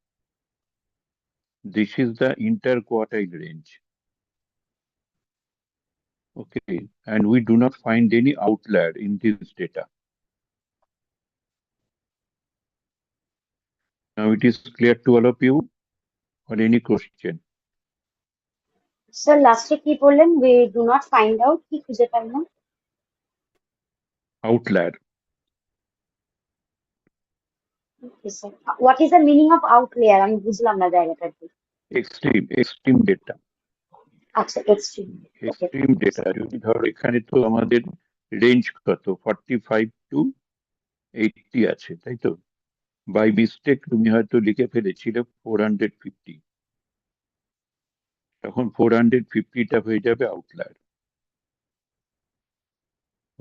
This is the interquartile range. Okay. And we do not find any outlier in this data. Now it is clear to all of you, or any question? Sir লাস্টে কি বললেন? we do not find out, কি খুঁজে পাই না? Outlier. Okay, sir. What is the meaning of outlier? আমি বুঝলাম না জায়গাটা কি। Extreme data. আচ্ছা, extreme. Okay. এক্সট্রিম ডেটা যদি ধরো এখানে তো আমাদের রেঞ্জ কত 45 to 80 আছে, তাই তো? বাই মিস্টেক তুমি হয়তো লিখে ফেলেছিলে 450, তখন 450টা হয়ে যাবে outlier.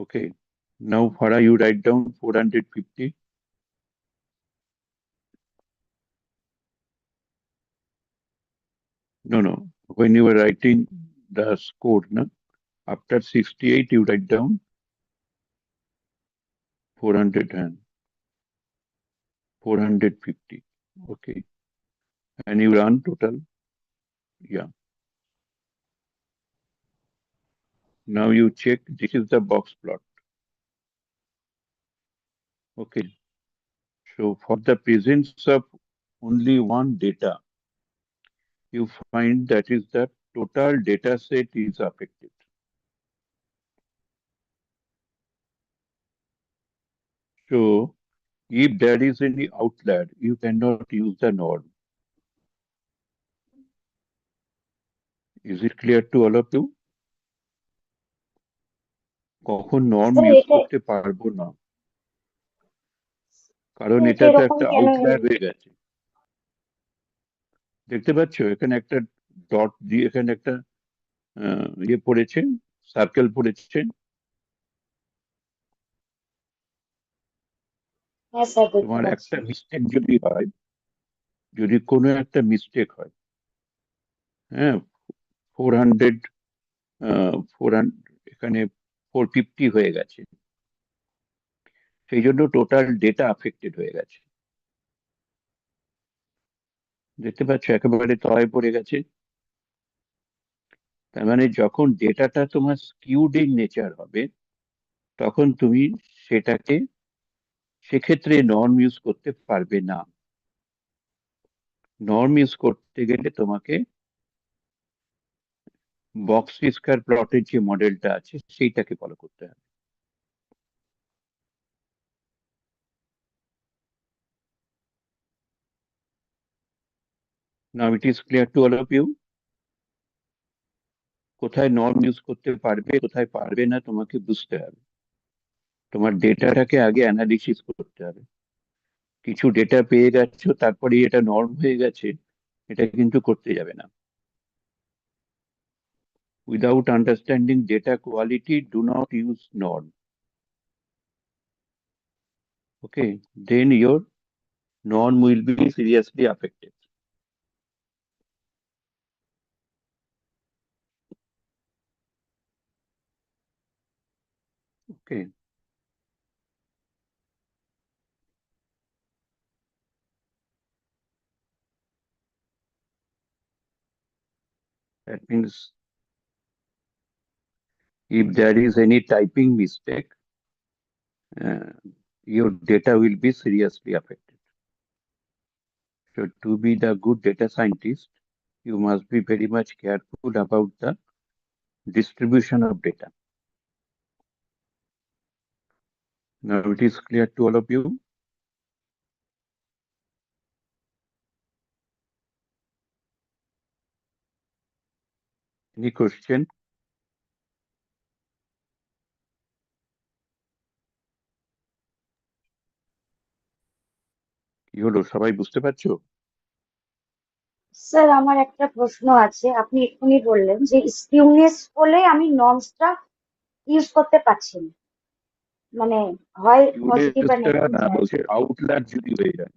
Okay, now Farah you write down 450. No, when you were writing the score, no, after 68 you write down 400 and 450. Okay, and you run total. Yeah, now you check, this is the box plot. Okay, so for the presence of only one data, you find that is the total data set is affected. So if there is any outlier, you cannot use the norm. Is it clear to all of you? কখন norm sir use এটা করতে পারবো না, কারণ এটা এটা তো এরকম একটা কেন? আউটলায়ার হয়ে গেছে। দেখতে পাচ্ছ এখানে একটা ডট দিয়ে এখানে একটা ইয়ে পড়েছে, সার্কেল পড়েছে। হ্যাঁ স্যার, দেখতে তোমার পাচ্ছি। একটা মিস্টেক যদি হয়, যদি কোনো একটা মিস্টেক হয়, হ্যাঁ, 400 এখানে 450 হয়ে গেছে, সেই জন্য টোটাল ডেটা আফেক্টেড হয়ে গেছে। দেখতে পাচ্ছ একেবারে তলায় পড়ে গেছে। তার মানে যখন ডেটাটা তোমার স্কিউড ইন নেচার হবে, তখন তুমি সেটাকে সেক্ষেত্রে নর্ম ইউজ করতে পারবে না। নর্ম ইউজ করতে গেলে তোমাকে বক্স স্কয়ার প্লটের যে মডেলটা আছে সেইটাকে ফলো করতে হবে। Now it is clear to all of you. কোথায় নর্ম ইউজ করতে পারবে, কোথায় পারবে না, তোমাকে বুঝতে হবে। তোমার ডেটাটাকে আগে অ্যানালিসিস করতে হবে। কিছু ডেটা পেয়ে গেছো তারপরে এটা নর্ম হয়ে গেছে, এটা কিন্তু করতে যাবে না। Without understanding data quality, do not use norm. Okay, then your norm will be seriously affected. Okay. That means if there is any typing mistake, your data will be seriously affected. So to be the good data scientist, you must be very much careful about the distribution of data. Now it is clear to all of you. Any question? কি হলো, সবাই বুঝতে পারছো? Sir আমার একটা প্রশ্ন আছে, আপনি এক্ষুনি বললেন যে স্কিউনেস হলে আমি নর্মসটা ইউজ করতে পারছি না, মানে হয় পজিটিভ বা ইউনেসটা নেগেটিভ না, যায়। বলছে আউটলায়ার যদি হয়ে যায়,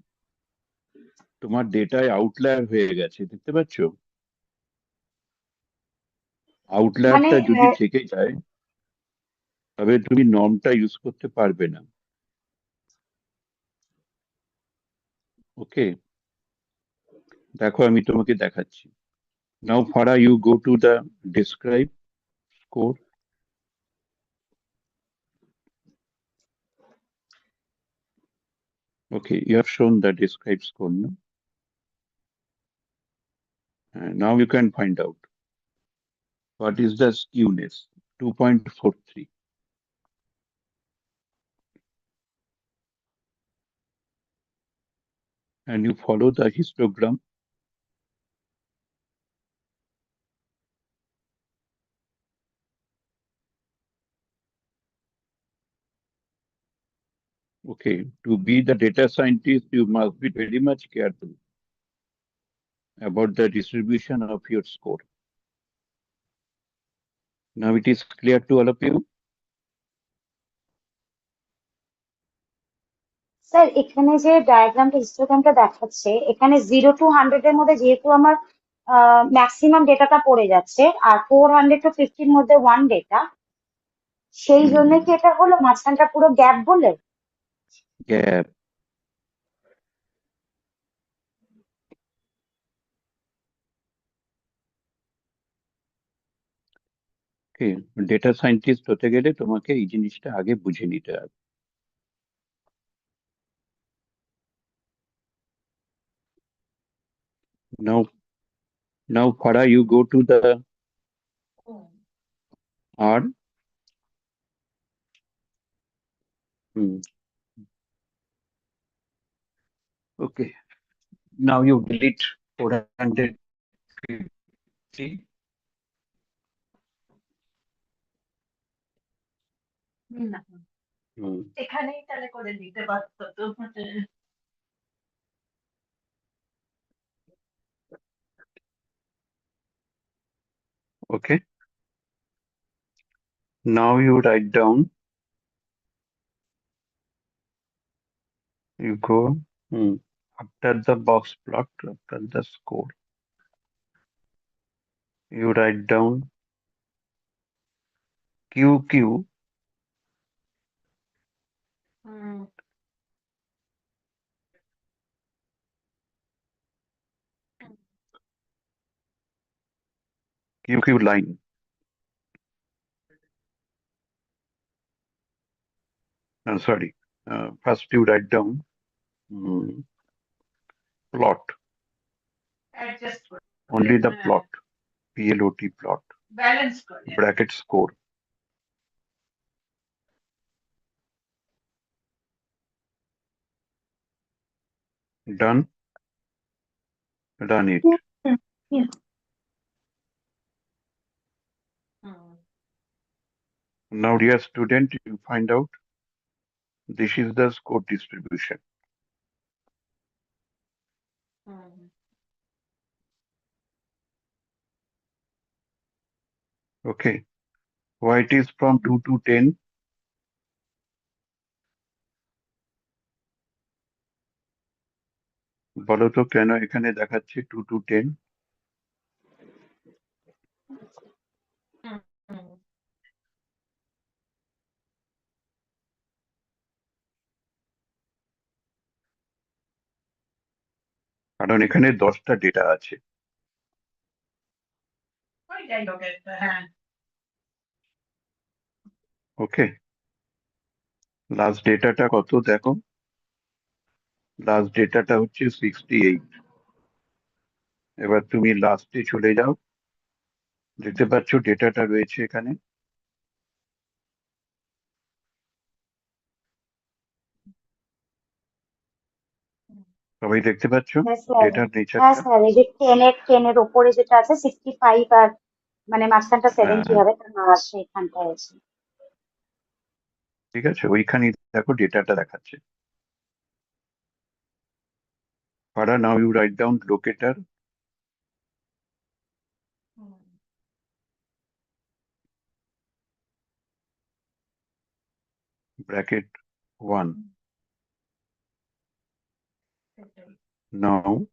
তোমার ডেটায় আউটলায়ার হয়ে গেছে, দেখতে পাচ্ছো? মানে আউটলায়ারটা যদি থেকে যায় তবে তুমি নর্মটা ইউজ করতে পারবে না। ওকে, দেখো আমি তোমাকে দেখাচ্ছি। Now Farah, you go to the describe score. Okay, you have shown the described score, no? Now you can find out what is the skewness, 2.43. And you follow the histogram. Okay, to be the data scientist, you must be very much careful about the distribution of your score. Now it is clear to all of you? Sir এখানে যে ডায়াগ্রামটা হিস্টোগ্রামটা দেখাচ্ছে, এখানে 0 to 100 এর মধ্যে যেহেতু আমার maximum ডেটাটা পড়ে যাচ্ছে, আর 400 to 50 মধ্যে 1 ডেটা, সেই জন্য কি এটা হলো মাঝখানটা পুরো গ্যাপ বলে? Gap. Okay, data scientist হতে গেলে তোমাকে এই জিনিসটা আগে বুঝে নিতে হবে। Now Farah, you go to the R. Okay, now you delete 450. না, Hmm. এখানেই তাহলে করে দিতে পারতো তো। Okay, now you write down, you go after the box plot, after the score, you write down QQ, QQ line. Sorry, first you write down plot, adjust করে only the plot, PLOT plot, balance করে। bracket score. Done? Run it. Yeah. Now, dear student, you find out this is the score distribution. Okay, why it is from 2 to 10? বলো তো কেন এখানে দেখাচ্ছে 2 to 10? কারণ এখানে 10টা ডেটা আছে। হ্যাঁ, ওকে, লাস্ট ডেটাটা কত দেখো, লাস্ট ডেটাটা হচ্ছে 68। এবার তুমি লাস্টে চলে যাও, দেখতে পাচ্ছ ডেটাটা রয়েছে এখানে। সবাই দেখতে পাচ্ছ হ্যাঁ স্যার, ডেটার হ্যাঁ নেচারটা? স্যার, এই যে 10 এর ওপরে যেটা আছে 65, আর মানে মাঝখানটা 70 হবে, তার মাস এখানটায় আছে। ঠিক আছে, ওইখানে দেখো ডেটাটা দেখাচ্ছে। Farah, now you write down locator, bracket 1. Now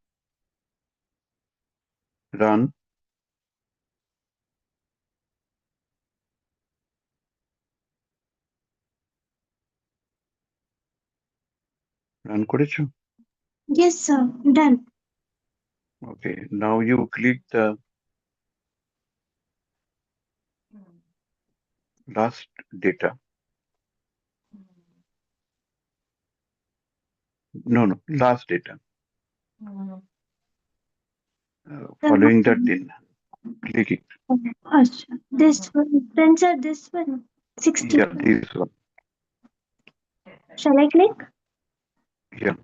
run করেছো? Yes, sir. Done. Okay, now you click the last data. No, last data. Following that, then click it. This one. Then, sir, this one. 60. Yeah, this one. Shall I click? Yeah.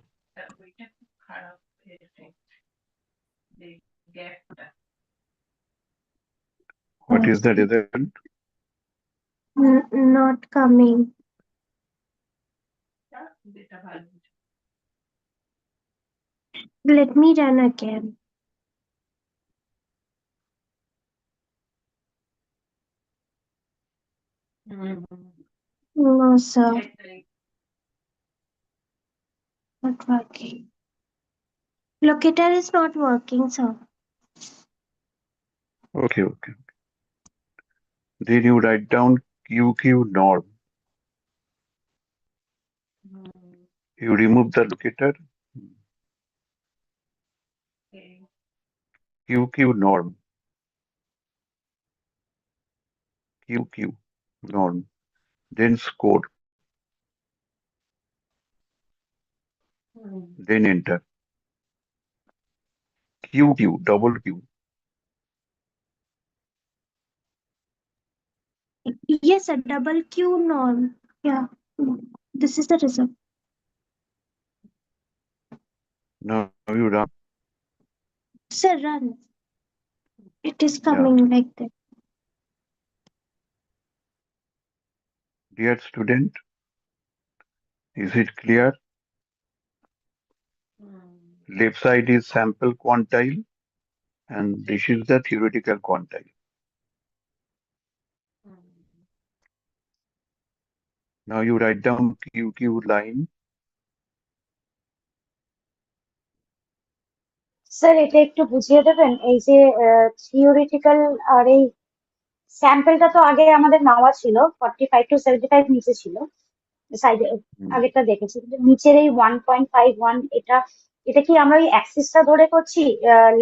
What is the result? Not coming. Let me run again. No, sir. Not working. Locator is not working, sir. Okay. Then you write down QQ norm. You remove the locator. QQ norm. QQ norm. Then score. Then enter. QQ, double Q. Yes, sir. Double Q norm. Yeah. This is the result. Now you run. Sir, run. It is coming like that. Dear student, is it clear? Left side is sample quantile and this is the theoretical quantile. Now you write down QQ line. Sir এটা একটু বুঝিয়ে দেবেন এই যে theoretical আর এই স্যাম্পলটা তো আগে আমাদের নেওয়া ছিল 45 to 75 নিচে ছিল সাইডে আগেরটা দেখেছি কিন্তু নিচের এই 1.51 এটা এটা কি আমরা ওই অ্যাক্সিসটা ধরে করছি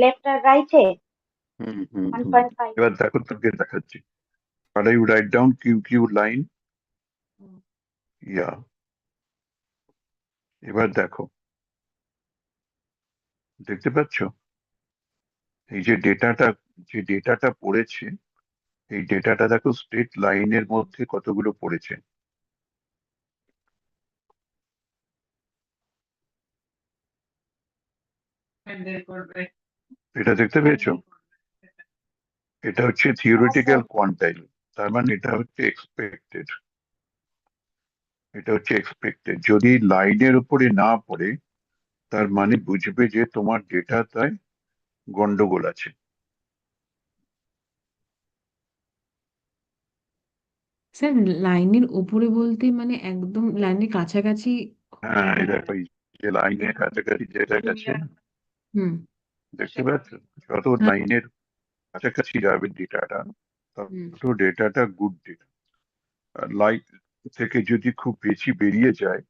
লেফট আর রাইটে 1.5 এবার দেখো তোকে দেখাচ্ছি Father, you write down QQ line. Yeah. এবার দেখো দেখতে পাচ্ছ এই যে ডেটাটা পড়েছে এই ডেটাটা দেখো স্ট্রেট লাইনের মধ্যে কতগুলো পড়েছে এটা দেখতে পেয়েছো এটা হচ্ছে থিওরিটিক্যাল কোয়ান্টাইল তার মানে এটা হচ্ছে এক্সপেক্টেড যদি লাইনের উপরে না পড়ে তার মানে বুঝবে যে তোমার ডেটাটায় গন্ডগোল আছে স্যার লাইনের উপরে বলতে মানে একদম লাইনের কাছাকাছি হ্যাঁ এই দেখো এই যে লাইনের কাছাকাছি যেটা আছে হুম দেখতে পাচ্ছ যত লাইনের কাছাকাছি যাবে ডেটাটা তত ডেটাটা গুড ডেটা লাইন থেকে যদি খুব বেশি বেরিয়ে যায়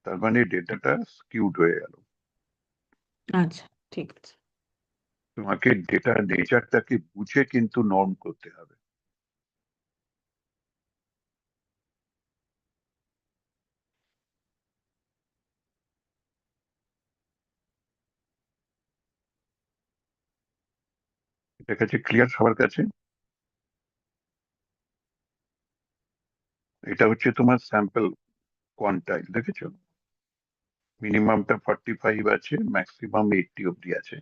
তার মানে ডেটাটা স্কিউড হয়ে গেল আচ্ছা ঠিক আছে তোমাকে ডেটার নেচারটাকে বুঝে কিন্তু নর্ম করতে হবে এটা কাছে ক্লিয়ার সবার কাছে এটা হচ্ছে তোমার স্যাম্পল কোয়ান্টাইল দেখেছো মিনিমামটা 45 আছে ম্যাক্সিমাম 80 অব্দি আছে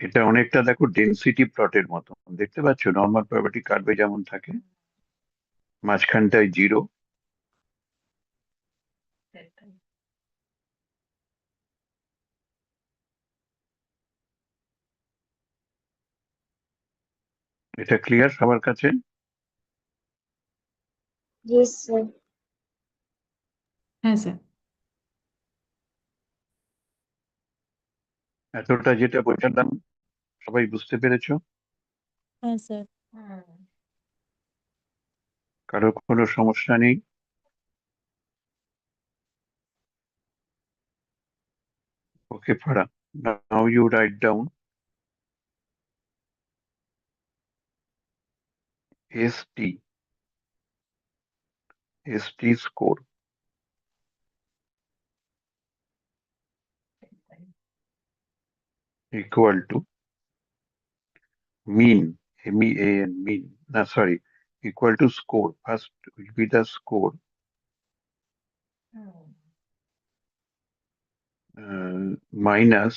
এটা অনেকটা দেখো ডেনসিটি প্লটের মতো, দেখতে পাচ্ছ নর্মাল প্রপার্টি কার্ভে যেমন থাকে, মাঝখানটায় জিরো। এটা ক্লিয়ার সবার কাছে? Yes sir. হ্যাঁ স্যার। এতটা যেটা বোঝালাম সবাই বুঝতে পেরেছো? হ্যাঁ স্যার। কারো কোনো সমস্যা নেই? Okay, Farah. Now you write down ST score equal to mean, MEAN, mean. No, sorry, equal to score. First will be the score minus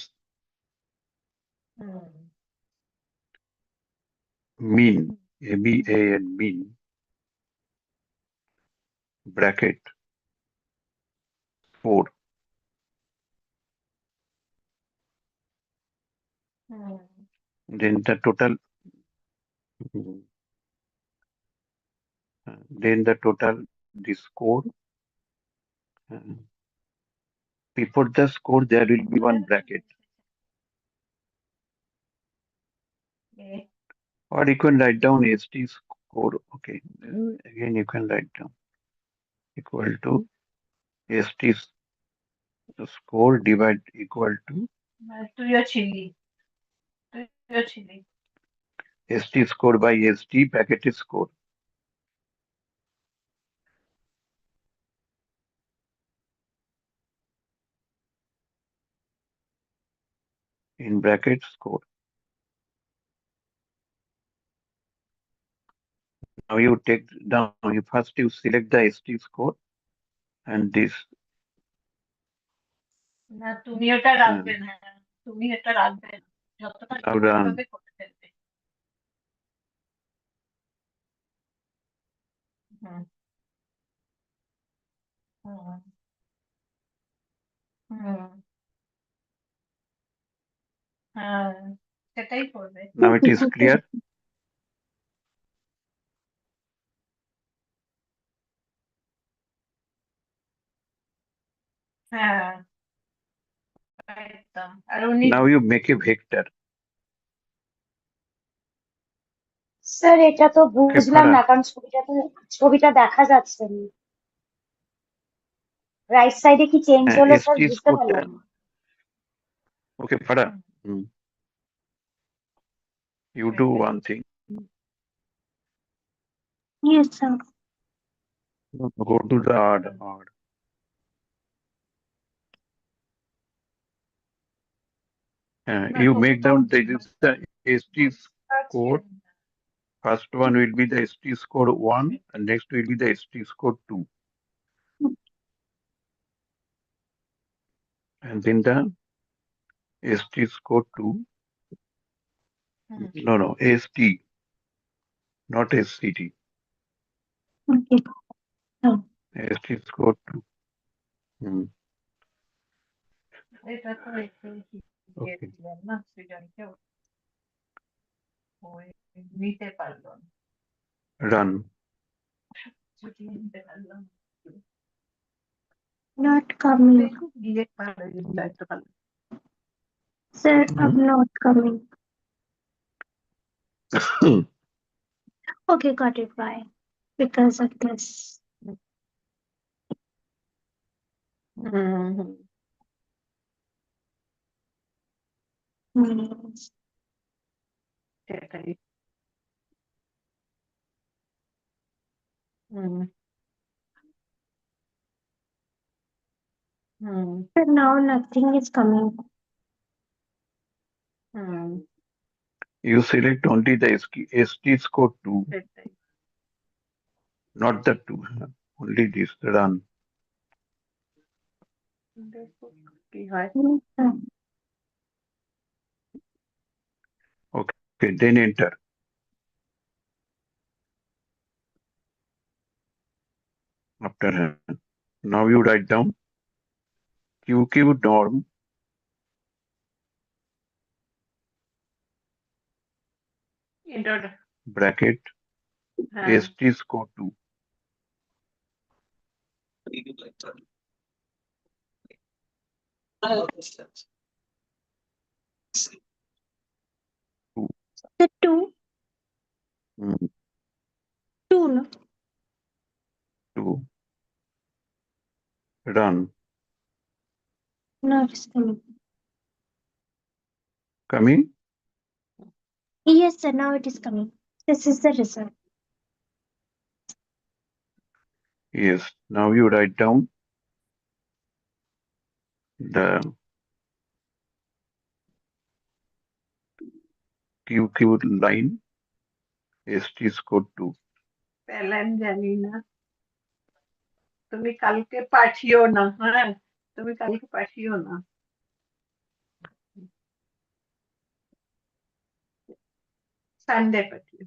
mean, MEAN, mean, bracket 4. Then the total, then the total, the score. Before the score, there will be one bracket. Or you can write down ST score. Okay. Again, you can write down equal to ST score divide equal to ST score by ST bracket score. In bracket score. Now you take down, you first you select the ST score and this. Now run. Now it is clear. Now you make a vector. Sir এটা তো বুঝলাম Farah. না, কারণ ছবিটা দেখা যাচ্ছে না। Right সাইডে কি চেঞ্জ হলো স্যার, ST বুঝতে score. পারলাম না। Okay, Farah. You do one thing. Yes, sir. Go to the odd. You make down the ST score. First one will be the ST score 1 and next will be the ST score 2. And then the ST score 2. No, ST, not SCT. Okay. Oh. ST score 2. Okay. Run. Not coming. Sir, I'm not coming. Okay, got it. Why? Because of this. But now nothing is coming. You select only the ST score 2, not the 2. Only this. Run. Yes, sir. Okay, then enter. After now you write down QQ norm Enter. bracket হ্যাঁ ST score 2. The two, Hmm, two, no? 2. Run. No, it is coming. Coming? Yes, sir, now it is coming. This is the result. Yes. Now you write down the QQ line ST score 2. প্যালান জানি না, তুমি কালকে পাঠিও না, হ্যাঁ তুমি কালকে পাঠিও না। Sunday পাঠিও।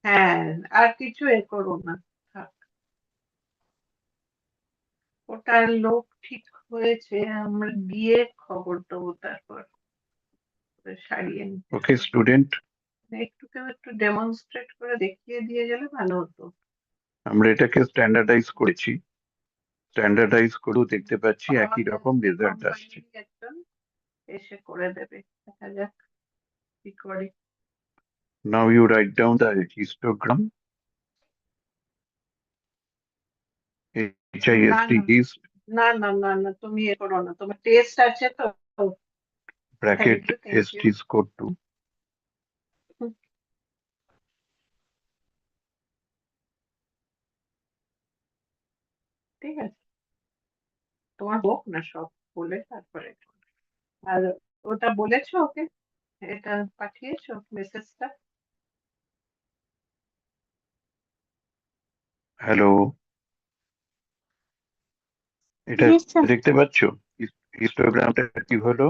হ্যাঁ, আর কিছু এ করো না, থাক। ওটার লোক ঠিক হয়েছে, আমরা গিয়ে খবর দেবো তারপর সারিয়ে নিতে। Okay, student. একটু কেউ একটু ডেমনস্ট্রেট করে দেখিয়ে দিয়ে গেলে ভালো হতো। আমরা এটাকে স্ট্যান্ডার্ডাইজ করেছি, স্ট্যান্ডার্ডাইজ করেও দেখতে পাচ্ছি একই রকম রেজাল্ট আসছে। একজন এসে করে দেবে, দেখা যাক কি করে। Now you write down the histogram. HIST is না না না না, তুমি এ করো না, তোমার টেস্ট আছে তো। bracket Thank you, thank ST you. score 2. ঠিক আছে, তোমার হোক না সব বলে তারপরে। আর ওটা বলেছো ওকে, এটা পাঠিয়েছো মেসেজটা? হ্যালো, এটা Yes, sir. দেখতে পাচ্ছ হিস্টোগ্রামটা কি হলো?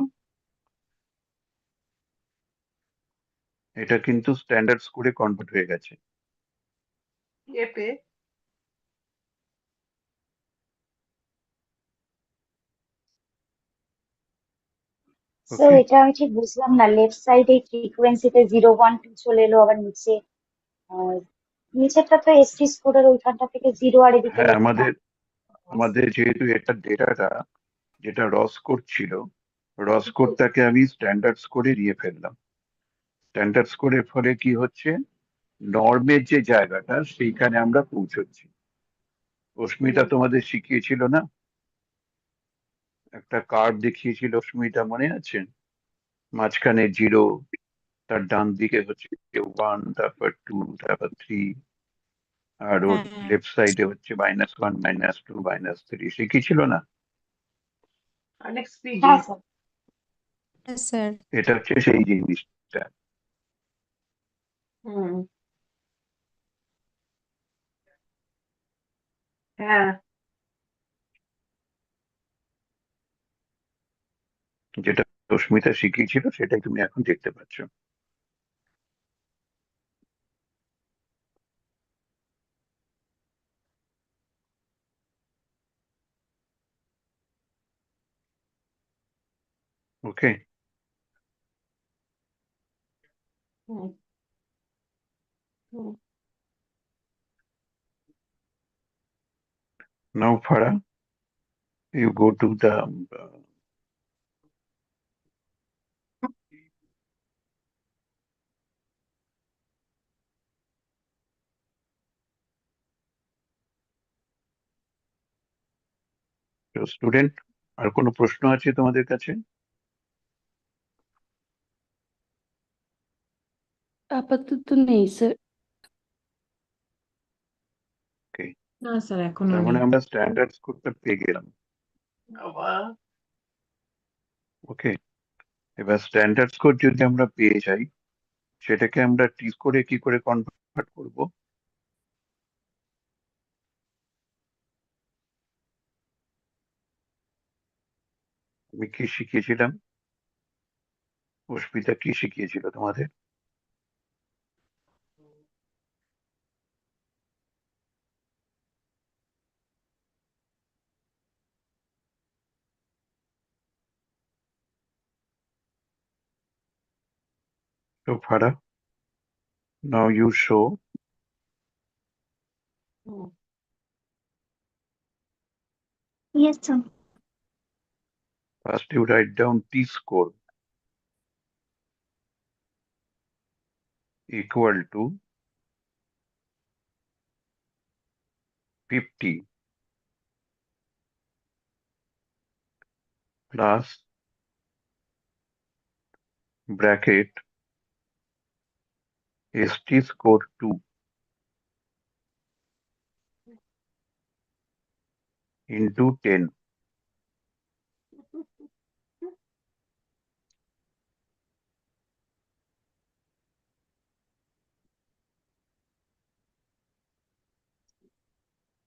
এটা কিন্তু স্ট্যান্ডার্ড স্কোরে কনভার্ট হয়ে গেছে। এপে স্যার এটা আমি ঠিক বুঝলাম না, লেফট সাইড এই ফ্রিকোয়েন্সিতে 0, 1, 2 চলে এলো, আবার নিচে আর নিচেরটা তো এসটি স্কোরের ওইখানটা থেকে 0 আর এদিকে হ্যাঁ, লেখা। আমাদের যেহেতু এটা ডেটাটা যেটা র স্কোর ছিল, র স্কোরটাকে আমি স্ট্যান্ডার্ড স্কোরে নিয়ে ফেললাম। স্ট্যান্ডার্ড স্কোরের ফলে কি হচ্ছে, নর্মের যে জায়গাটা সেইখানে আমরা পৌঁছচ্ছি। অস্মিতা তোমাদের শিখিয়েছিল না, একটা কার্ভ দেখিয়েছিল অস্মিতা, মনে আছে? মাঝখানে 0, তার ডান দিকে হচ্ছে 1, তারপর 2, তারপর 3, আর ওর হ্যাঁ লেফট সাইডে হচ্ছে -1, -2, -3, শিখিয়েছিল না? অনেক স্পিডি। হ্যাঁ স্যার। স্যার। এটা হচ্ছে সেই জিনিসটা। হ্যাঁ, যেটা অস্মিতা শিখিয়েছিল সেটাই তুমি এখন দেখতে পাচ্ছ। Okay, hmm, hmm. now Farah, you go to the student, আর কোনো প্রশ্ন আছে তোমাদের কাছে? আপাতত নেই স্যার। ওকে, না স্যার এখনো তার নেই। মানে আমরা স্ট্যান্ডার্ড স্কোরটা পেয়ে গেলাম। বাবা, ওকে, এবার স্ট্যান্ডার্ড স্কোর যদি আমরা পেয়ে যাই, সেটাকে আমরা টি স্কোরে কি করে কনভার্ট করব? আমি কি শিখিয়েছিলাম? পুষ্পিতা কি শিখিয়েছিল তোমাদের? So Farah, now you show. Yes, sir. First you write down T score equal to 50 plus bracket ST score 2 into 10.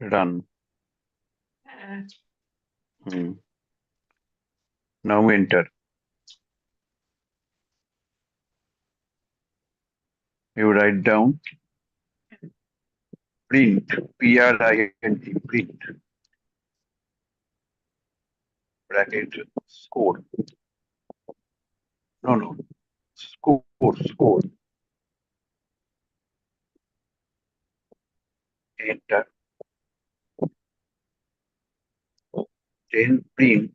Run. Now enter. You write down print, PRINT, print, bracket score. No, score. Enter. Then print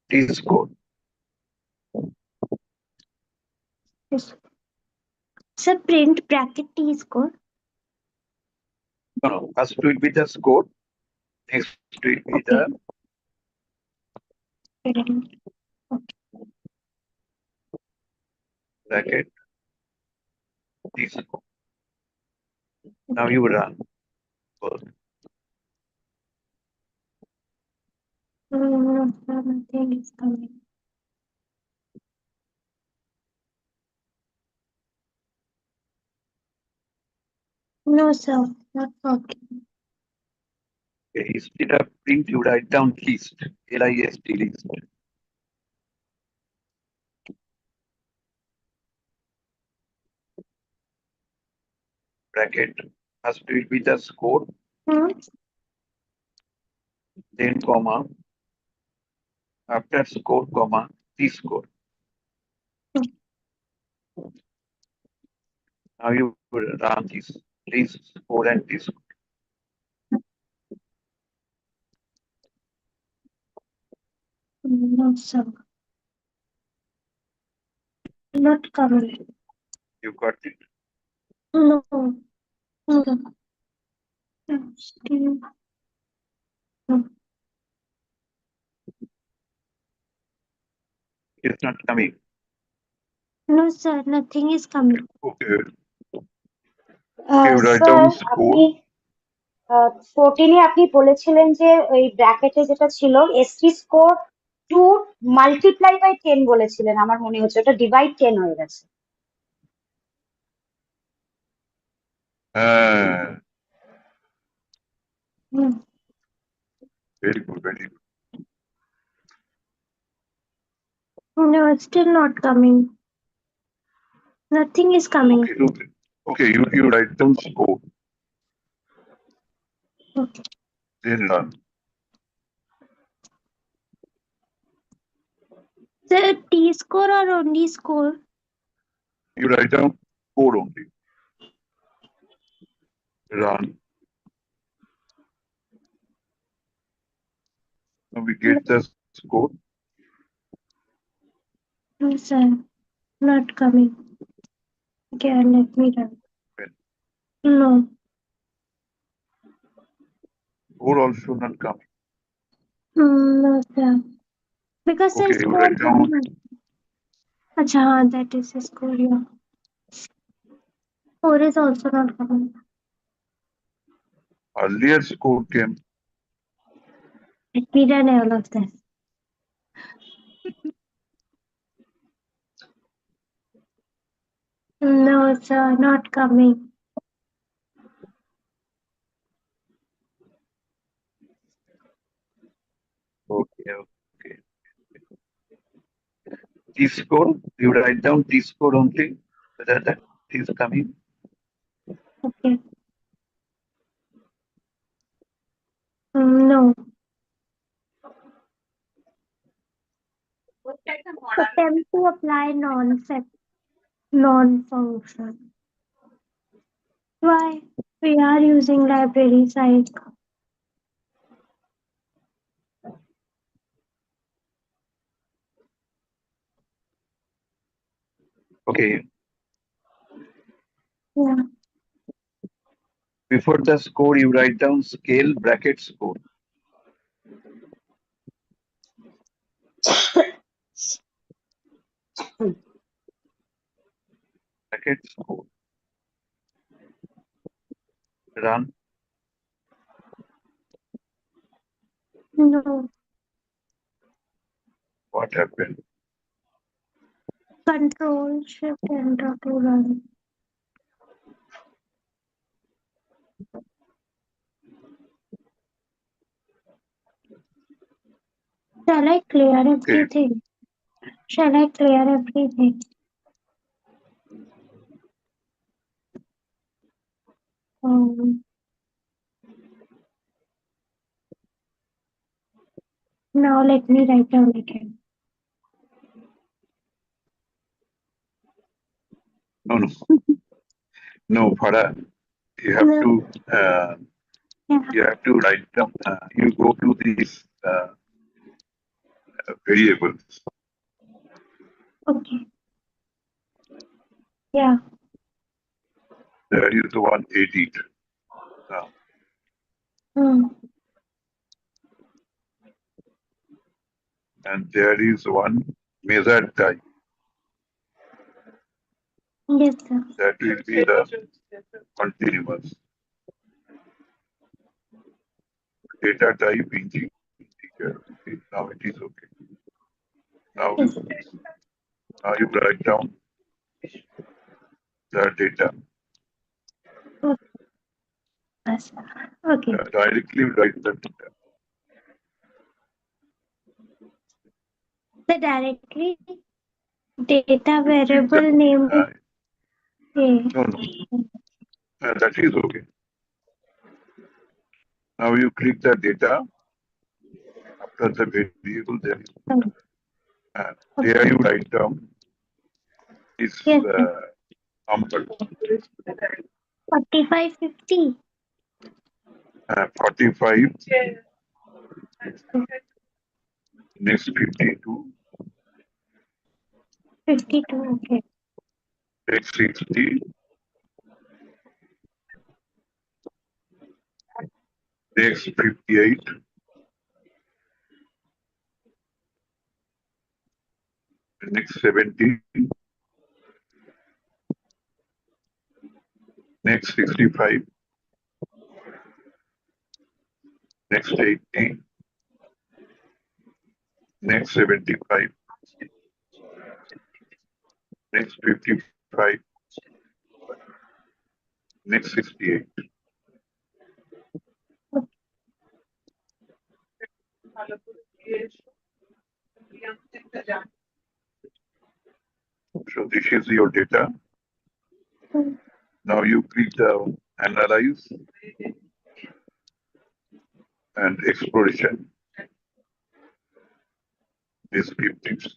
T score. Yes. Sir, print bracket T score. No, first will be the score. Next will be the bracket T score. Now you run. No, sir, nothing is coming. No, sir, not working. Instead of print, you write down list, LIST list. Bracket. First will be the score, then comma. After score, comma, T score. Now you run this score and T score. No, sir. Not coming. You got it? No. No. Still. No. It's not coming. No, sir, nothing is coming. Okay. You write sir down আপনি score. 14-এ আপনি বলেছিলেন যে ওই ব্র্যাকেটে যেটা ছিল ST score 2 multiply by 10 বলেছিলেন, আমার মনে হচ্ছে ওটা ডিভাইড 10 হয়ে গেছে। Very good, very good. No, it's still not coming. Nothing is coming. Okay, you write down score. Okay. Then run. The T score or only score? You write down score only. Run. Now we get the score. No, sir, not coming. Okay, let me run. When? No. Score also not coming. No, sir. Because Okay, the you score. write down. Acha, that is the score, yeah. Score is also not coming. Earlier score came. Let me run all of this. No, sir, not coming. Okay. T score. You write down T score only, whether that is coming. Okay. No. Attempt to apply non-function. Why? We are using library psych. Okay. Yeah. Before the score, you write down scale bracket score. Bracket score. Run. No. What happened? Control Shift Enter to run. Shall I clear everything? Shall I clear everything? Now let me write down again. No, no. No, Farah. You have No. to Yeah. you have to write down. You go to these variables. Okay. Yeah. There is one edit. Now, and there is one measure type. Yes, sir. That will be the continuous. Data type integer. Okay, now it is okay. Now Yes. you write down the data. Yes. Okay. Directly write the data. The directly data variable name is A. No, no. That is okay. Now you click the data. After the variable, there is data. And there you write down this Yes. number. 4550. 45. Next 52. 52. Okay. Next 60. Next 58. Next 70. Next 65. Next 80. Next 75. Next 55. Next 68. So this is your data. Now you click the analyze and exploration. Descriptives.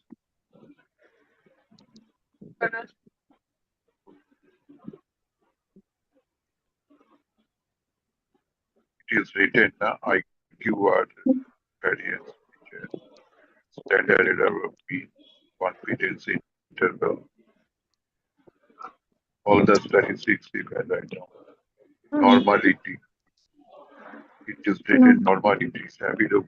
It is written IQ word variance, standard error of mean, confidence interval. All the statistics you can write down. Normality. It is written normality. Habit of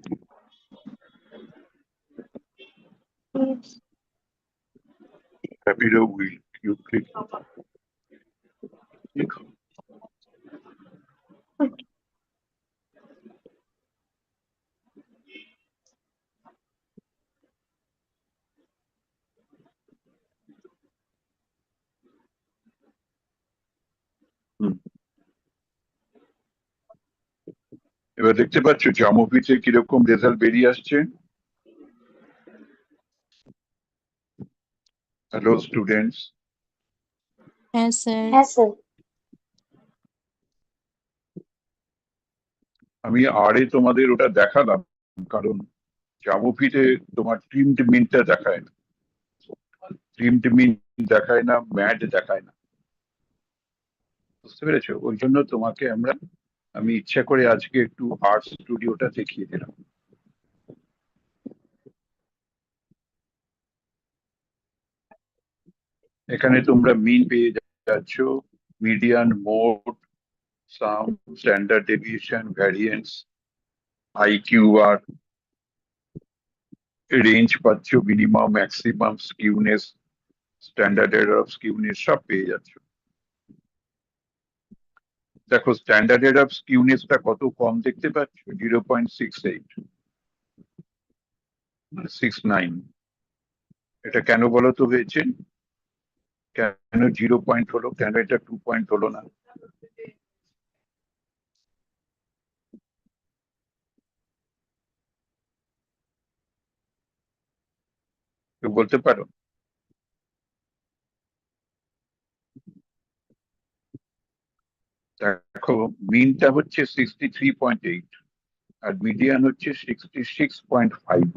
will. You click. এবার দেখতে পাচ্ছ জামোভিতে কিরকম result বেরিয়ে আসছে। Hello, students. হ্যাঁ sir. হ্যাঁ sir. আমি আরে তোমাদের ওটা দেখালাম কারণ জামোভিতে তোমার ট্রিমড মিনটা দেখায় না, ট্রিমড মিন দেখায় না, ম্যাড দেখায় না, বুঝতে পেরেছো? ওই জন্য তোমাকে আমি ইচ্ছা করে আজকে একটু আর্ট স্টুডিওটা দেখিয়ে দিলাম। এখানে তোমরা মিন পেয়ে যাচ্ছ, মিডিয়ান, মোড, সাম, স্ট্যান্ডার্ড ডেভিয়েশন, ভ্যারিয়েন্স, আইকিউআর, রেঞ্জ পাচ্ছ, minimum, maximum, skewness, standard error of skewness সব পেয়ে যাচ্ছ। দেখো স্ট্যান্ডার্ড এরর অফ স্কিউনেসটা কত কম দেখতে পাচ্ছ, 0.68, 69। এটা কেন বলো তো হয়েছে? কেন 0 পয়েন্ট হলো, কেন এটা 2 পয়েন্ট হলো না? কেউ বলতে পারো? দেখো মিনটা হচ্ছে 63.8 আর মিডিয়ান হচ্ছে 66.5।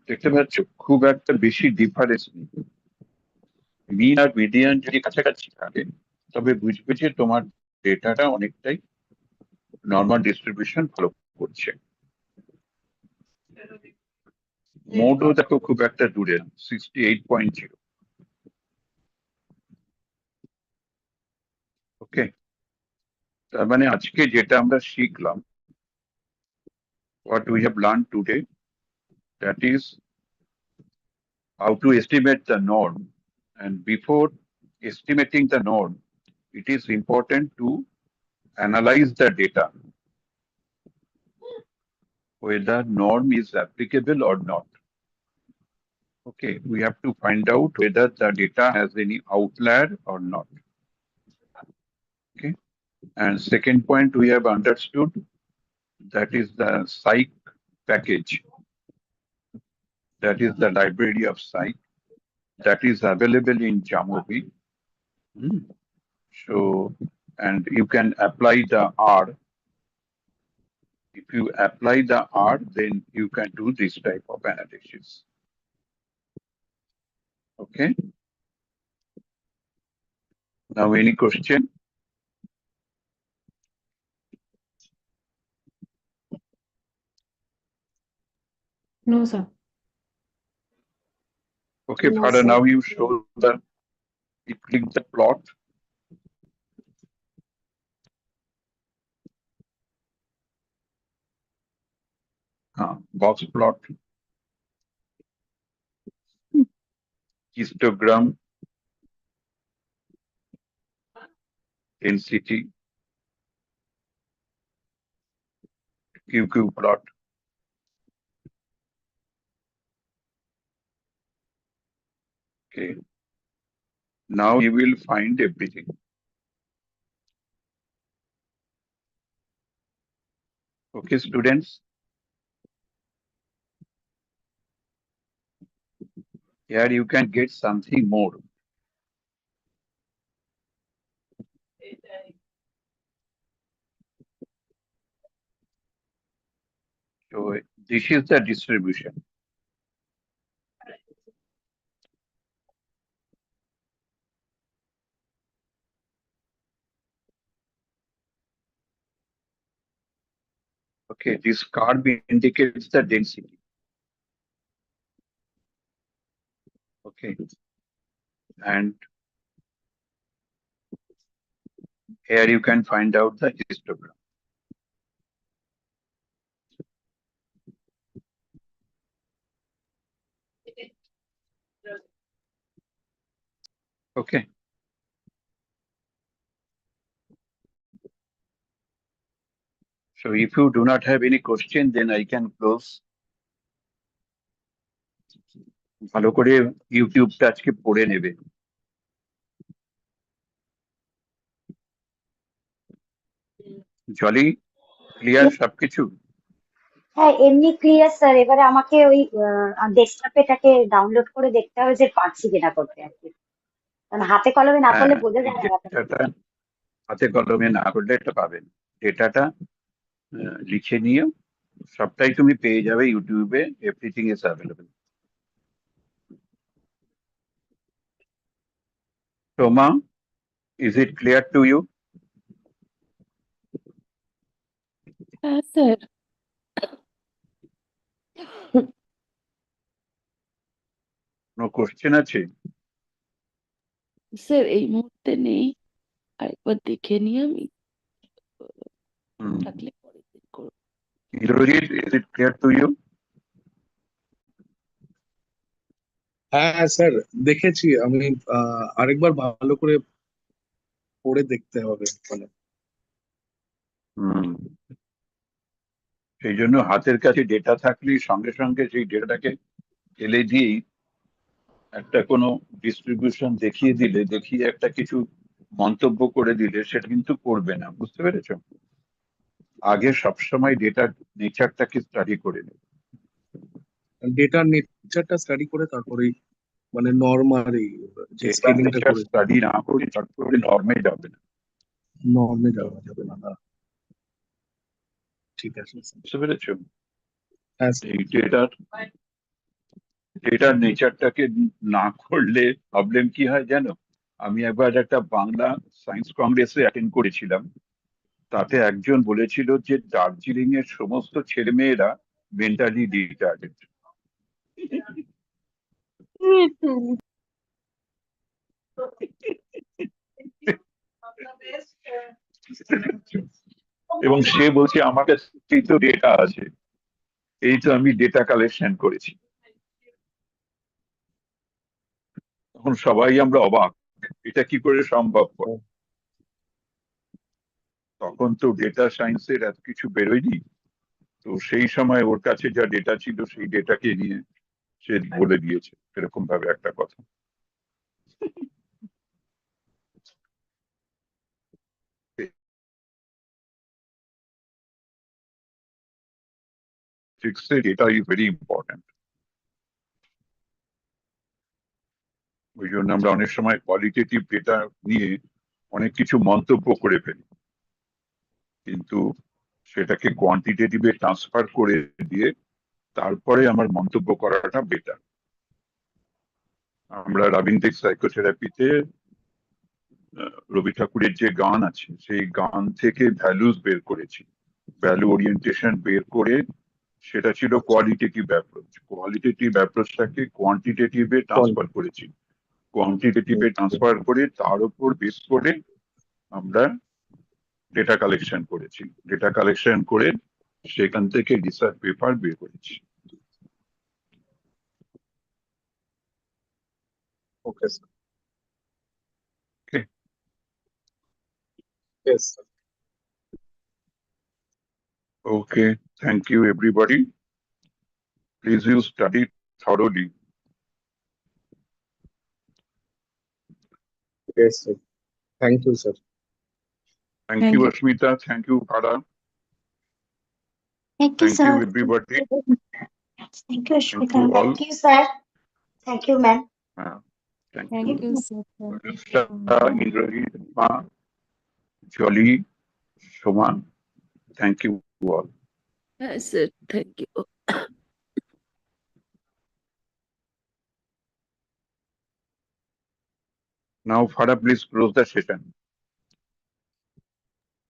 দেখতে পাচ্ছ খুব একটা বেশি ডিফারেন্স নেই। মিন আর মিডিয়ান যদি কাছাকাছি থাকে তবে বুঝবে যে তোমার ডেটাটা অনেকটাই নর্মাল ডিস্ট্রিবিউশন ফলো করছে। মোডও দেখো খুব একটা দূরে, 68.0। ওকে, তার মানে আজকে যেটা আমরা শিখলাম, what we have learned today, that is how to estimate the norm. And before estimating the norm, it is important to analyze the data, whether norm is applicable or not. Okay, we have to find out whether the data has any outlier or not. Okay, and second point we have understood, that is the psych package, that is the library of psych that is available in Jamovi. So, and you can apply the R. If you apply the R, then you can do this type of analysis. Okay. Now, any question? No, sir. Okay, No, Father, sir. now you show you click the plot. Box plot, histogram, density, QQ plot. Okay. Now you will find everything. Okay, students. Here you can get something more. So this is the distribution. Okay, this curve indicates the density. Okay, and here you can find out the histogram. Okay. So if you do not have any question, then I can close. ভালো করে ইউটিউবটা আজকে পড়ে নেবে। Jolly, clear সবকিছু? হ্যাঁ এমনি clear sir, এবারে আমাকে ওই ডেস্কটপে এটাকে ডাউনলোড করে দেখতে হবে যে পারছি কিনা করতে আর কি, কারণ হাতে কলমে না করলে হ্যাঁ, বোঝা এই যায় না ব্যাপারটা। ডেটাটা হাতে কলমে না করলে এটা পাবেন। ডেটাটা লিখে নিয়ে সবটাই তুমি পেয়ে যাবে ইউটিউবে, everything is available. Soma, is it clear to you? হ্যাঁ স্যার। কোনো কোশ্চেন আছে? স্যার এই মুহূর্তে নেই, আরেকবার দেখে নিয়ে আমি থাকলে পরের দিন করবো। Indrajit, is it clear to you? হ্যাঁ স্যার, দেখেছি আমি। আরেকবার ভালো করে পড়ে দেখতে হবে মানে। সেই জন্য হাতের কাছে ডেটা থাকলে সঙ্গে সঙ্গে সেই ডেটাটাকে ফেলে দিয়েই একটা কোনো ডিস্ট্রিবিউশন দেখিয়ে দিলে, দেখিয়ে একটা কিছু মন্তব্য করে দিলে সেটা কিন্তু করবে না, বুঝতে পেরেছো? আগে সবসময় ডেটার নেচারটাকে স্টাডি করে নেবে। ডেটার নেচারটা স্টাডি করে তারপরেই মানে নর্মাল এই যে ডেটার স্কেলিংটা নেচার করে স্টাডি না করে তারপরে নর্মে যাবে না, নর্মে যাওয়া যাবে না। হ্যাঁ, ঠিক আছে স্যার। বুঝতে পেরেছো? হ্যাঁ স্যার। এই ডেটার নেচারটাকে না করলে প্রবলেম কি হয় জানো? আমি একবার একটা বাংলা সায়েন্স কংগ্রেসে অ্যাটেন্ড করেছিলাম। তাতে একজন বলেছিল যে দার্জিলিং এর সমস্ত ছেলে মেয়েরা মেন্টালি রিটার্ডেড। এবং সে বলছে আমার কাছে তো ডেটা আছে, এই তো আমি ডেটা কালেকশন করেছি। তখন সবাই আমরা অবাক, এটা কি করে সম্ভব? তখন তো ডেটা সায়েন্সের এত কিছু বেরোয়নি, তো সেই সময় ওর কাছে যা ডেটা ছিল সেই ডেটাকে নিয়ে সে বলে দিয়েছে এরকম ভাবে একটা কথা। Data is very important. ওই জন্য আমরা অনেক সময় কোয়ালিটেটিভ ডেটা নিয়ে অনেক কিছু মন্তব্য করে ফেলি, কিন্তু সেটাকে কোয়ান্টিটেটিভে ট্রান্সফার করে দিয়ে তারপরে আমার মন্তব্য করাটা বেটার। আমরা রবীন্দ্রিক সাইকোথেরাপিতে রবি ঠাকুরের যে গান আছে সেই গান থেকে ভ্যালুস বের করেছি, ভ্যালু ওরিয়েন্টেশন বের করে সেটা ছিল কোয়ালিটেটিভ অ্যাপ্রোচ। কোয়ালিটেটিভ অ্যাপ্রোচটাকে কোয়ান্টিটেটিভে ট্রান্সফার করেছি, কোয়ান্টিটেটিভে ট্রান্সফার করে তার উপর বেস করে আমরা ডেটা কালেকশন করেছি, ডেটা কালেকশন করে সেখান থেকে রিসার্চ পেপার বের করেছি। Okay sir. Okay. Yes, sir. Okay, thank you everybody. Please you study thoroughly. Yes, sir. Thank you, sir. Thank you, Ashmita. Thank you, Farah. Thank you, Thank sir. you, everybody. Thank you, Thank Ashmita. you all. Thank you sir, thank you ma'am. Thank thank you. You sir. Anushka, Indrajit, Ma, Jolly, Shoman. Thank you all. হ্যাঁ sir, thank you. Now, Farah, please close the session.